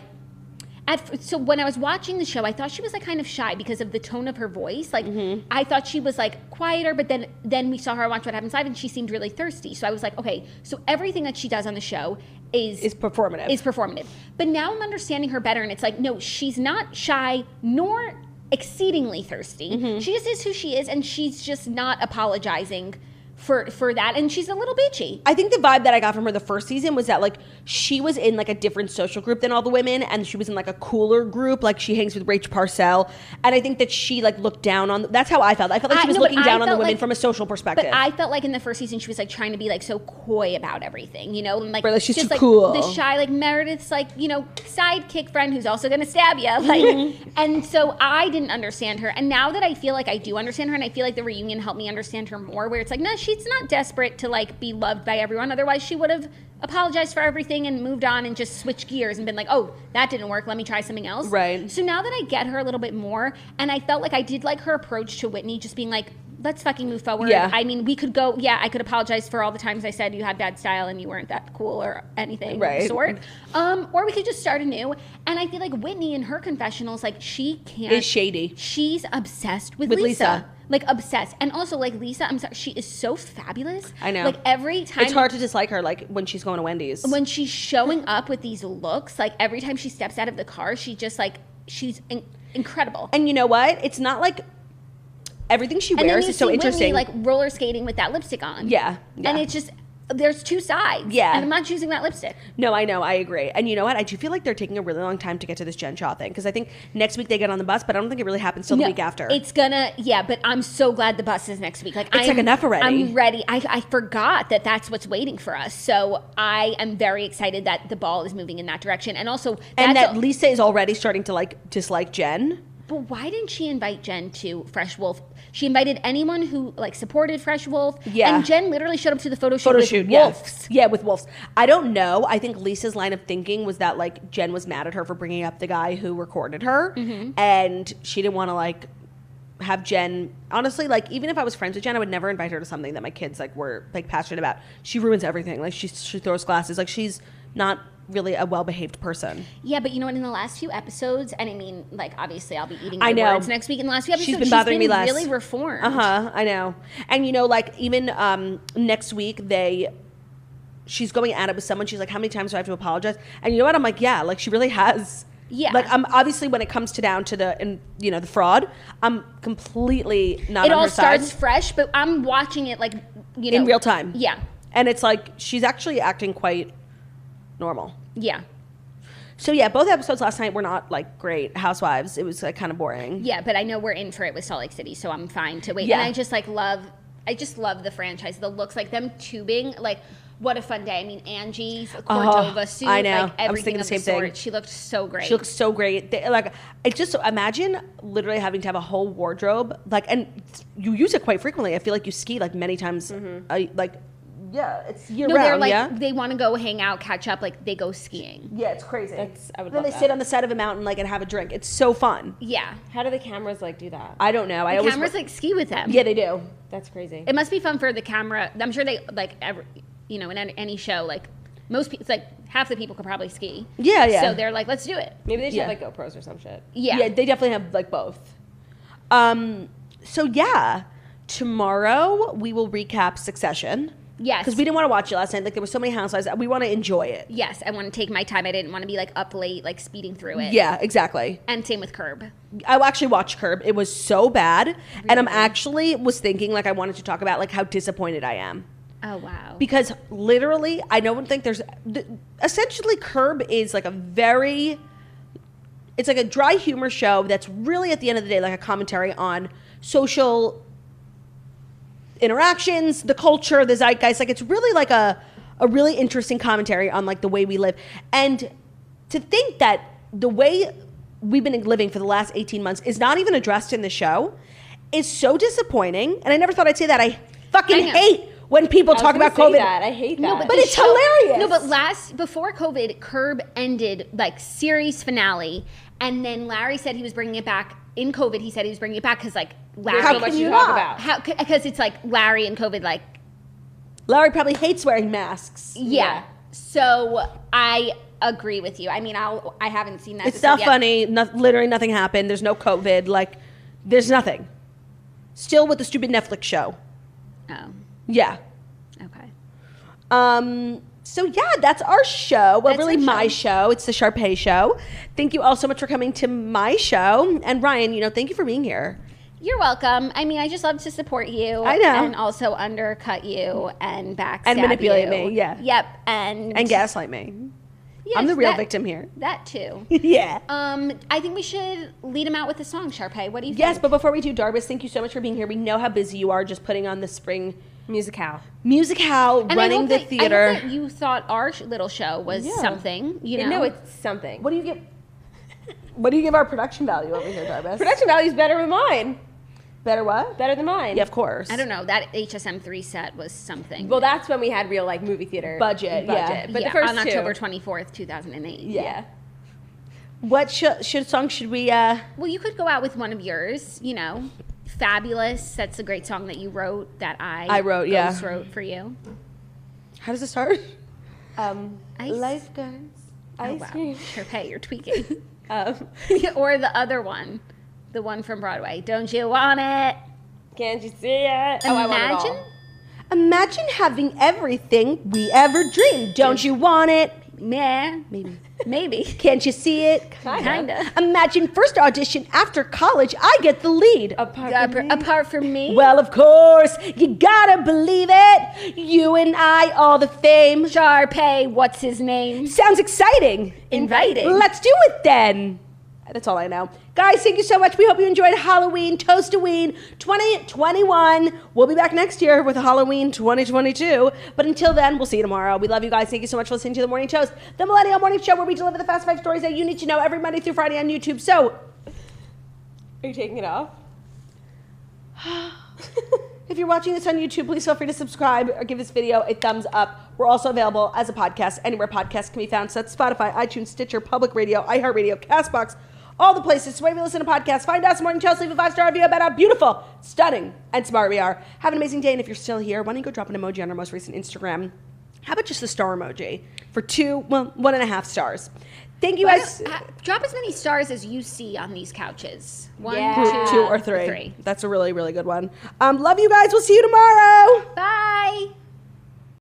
so when I was watching the show, I thought she was like kind of shy because of the tone of her voice. Like I thought she was like quieter, but then we saw her watch What Happens Live and she seemed really thirsty. So I was like, okay, so everything that she does on the show is performative. But now I'm understanding her better, and it's like, no, she's not shy nor exceedingly thirsty. She just is who she is, and she's just not apologizing for that, and she's a little bitchy. I think the vibe that I got from her the first season was that like she was in like a different social group than all the women, and she was in like a cooler group. Like she hangs with Rach Parcell, and I think that she like looked down on. That's how I felt. I felt like she was looking down on the women from a social perspective. But I felt like in the first season she was like trying to be like so coy about everything, you know, and like she's just too like cool. The shy like Meredith's like, you know, sidekick friend who's also gonna stab you, like. And so I didn't understand her, and now that I feel like I do understand her, and I feel like the reunion helped me understand her more, where it's like, no, she's not desperate to like be loved by everyone, otherwise she would have apologized for everything and moved on and just switched gears and been like, oh, that didn't work, let me try something else. Right. So now that I get her a little bit more, and I felt like I did like her approach to Whitney, just being like, let's fucking move forward. Yeah. I mean, we could go, I could apologize for all the times I said you had bad style and you weren't that cool or anything of the sort. Or we could just start anew. And I feel like Whitney in her confessionals, like she can't. Is shady. She's obsessed with Lisa. Like obsessed. And also like Lisa, I'm sorry, she is so fabulous. I know. Like every time. It's hard to dislike her like when she's going to Wendy's. When she's showing up with these looks, like every time she steps out of the car, she just like, she's incredible. And you know what? It's not like everything she wears is so interesting. Whitney, like roller skating with that lipstick on. Yeah. And it's just, there's two sides. Yeah. And I'm not choosing that lipstick. No, I know. I agree. And you know what? I do feel like they're taking a really long time to get to this Jen Shaw thing. Because I think next week they get on the bus, but I don't think it really happens till the week after. It's gonna, but I'm so glad the bus is next week. Like, it's like enough already. I'm ready. I forgot that that's what's waiting for us. So I am very excited that the ball is moving in that direction. And also, that Lisa is already starting to like dislike Jen. But why didn't she invite Jen to Fresh Wolf? She invited anyone who like supported Fresh Wolf. Yeah. And Jen literally showed up to the photo shoot with wolves. Yeah, with wolves. I don't know. I think Lisa's line of thinking was that like Jen was mad at her for bringing up the guy who recorded her. And she didn't want to like have Jen, honestly, like even if I was friends with Jen, I would never invite her to something that my kids like were like passionate about. She ruins everything. Like she throws glasses. Like she's not really a well-behaved person. Yeah, but you know what? In the last few episodes, and I mean, like obviously, I'll be eating my words next week. In the last few episodes, she's been bothering me less. Really reformed. I know. And you know, like even next week, she's going at it with someone. She's like, "How many times do I have to apologize?" And you know what? I'm like, yeah, like she really has. Yeah. Like I'm obviously when it comes down to the fraud, I'm completely not on her side. It all starts fresh, but I'm watching it like in real time. Yeah. And it's like she's actually acting quite normal. Yeah. So yeah, both episodes last night were not like great. Housewives, it was like kind of boring. Yeah, but I know we're in for it with Salt Lake City, so I'm fine to wait. Yeah. And I just love the franchise. The looks, like them tubing, like what a fun day. I mean, Angie's Cordova suit, I know. like everything I was thinking of the same thing. sort. She looked so great. She looks so great. It's just imagine literally having to have a whole wardrobe, like, and you use it quite frequently. I feel like you ski like many times, Yeah, it's year round. They're like they want to go hang out, catch up. Like they go skiing. Yeah, it's crazy. Then they sit on the side of a mountain like and have a drink. It's so fun. Yeah. How do the cameras like do that? I don't know. The cameras like ski with them. Yeah, they do. That's crazy. It must be fun for the camera. I'm sure they like in any show like most people. It's like half the people could probably ski. Yeah. So they're like, let's do it. Maybe they should have like GoPros or some shit. Yeah. They definitely have like both. So yeah, tomorrow we will recap Succession. Yes. Because we didn't want to watch it last night. Like, there were so many housewives. We want to enjoy it. Yes. I want to take my time. I didn't want to be, like, up late, like, speeding through it. Yeah, exactly. And same with Curb. I actually watched Curb. It was so bad. Really? And I'm actually was thinking, like, I wanted to talk about, like, how disappointed I am. Oh, wow. Because literally, I don't think there's... Essentially, Curb is, like, it's like a dry humor show that's really, at the end of the day, like a commentary on social interactions, the culture, the zeitgeist. Like, it's really like a really interesting commentary on like the way we live. And to think that the way we've been living for the last 18 months is not even addressed in the show is so disappointing. And I never thought I'd say that. I fucking hate when people talk about COVID. I hate that. No, but it's hilarious. No, but before COVID, Curb ended like series finale, and then Larry said he was bringing it back. In COVID, he said he was bringing it back because like Larry. How much you talk about? Because it's like Larry and COVID, like Larry probably hates wearing masks. Yeah. So agree with you. I mean, I haven't seen that. It's not funny. Literally nothing happened. There's no COVID. Like, there's nothing. Still with the stupid Netflix show. Oh. Yeah. Okay. So yeah, that's our show. Well, really my show. It's the Sharpay show. Thank you all so much for coming to my show. And Ryan, thank you for being here. You're welcome. I mean, I just love to support you. I know. And also undercut you and backstab and manipulate you. me. Yeah. Yep. And gaslight me. Yes, I'm the real victim here. That too. Yeah. I think we should lead them out with a song, Sharpay. What do you think? Yes, but before we do, Darbus, thank you so much for being here. We know how busy you are just putting on the spring Musicale, running the theater. I hope that you thought our little show was something. No, it's something. What do you give our production value over here, Darbus? Production value is better than mine. Better what? Better than mine. Yeah, of course. I don't know. That HSM3 set was something. Well, that's when we had real movie theater budget. Yeah. But the first on October 24th, 2008. Yeah. What song should we? Well, you could go out with one of yours. Fabulous. That's a great song that you wrote. That I wrote. wrote for you. How does it start? Ice. Life goes. Ice cream. Sharpay, you're tweaking. Or the other one. The one from Broadway. Don't you want it? Can't you see it? Imagine? I want it all. Imagine having everything we ever dreamed. Don't you want it? Yeah. Maybe. Can't you see it? Kinda. Imagine first audition after college, I get the lead. Apart from me? Well, of course, you gotta believe it. You and I, all the fame. Sharpay, what's his name? Sounds exciting. Inviting. Let's do it then. That's all I know. Guys, thank you so much. We hope you enjoyed Halloween, Toast-a-ween 2021. We'll be back next year with Halloween 2022. But until then, we'll see you tomorrow. We love you guys. Thank you so much for listening to The Morning Toast, the Millennial Morning Show, where we deliver the fast 5 stories that you need to know every Monday through Friday on YouTube. So, are you taking it off? if you're watching this on YouTube, please feel free to subscribe or give this video a thumbs up. We're also available as a podcast anywhere podcasts can be found. So that's Spotify, iTunes, Stitcher, Public Radio, iHeartRadio, CastBox, all the places. So wherever you listen to podcasts, find us, Morning Toast, leave a 5-star review about how beautiful, stunning, and smart we are. Have an amazing day, and if you're still here, why don't you go drop an emoji on our most recent Instagram? How about just the star emoji for 1.5 stars? Thank you guys. Drop as many stars as you see on these couches. 1, 2, or 3. That's a really, really good one. Love you guys. We'll see you tomorrow. Bye.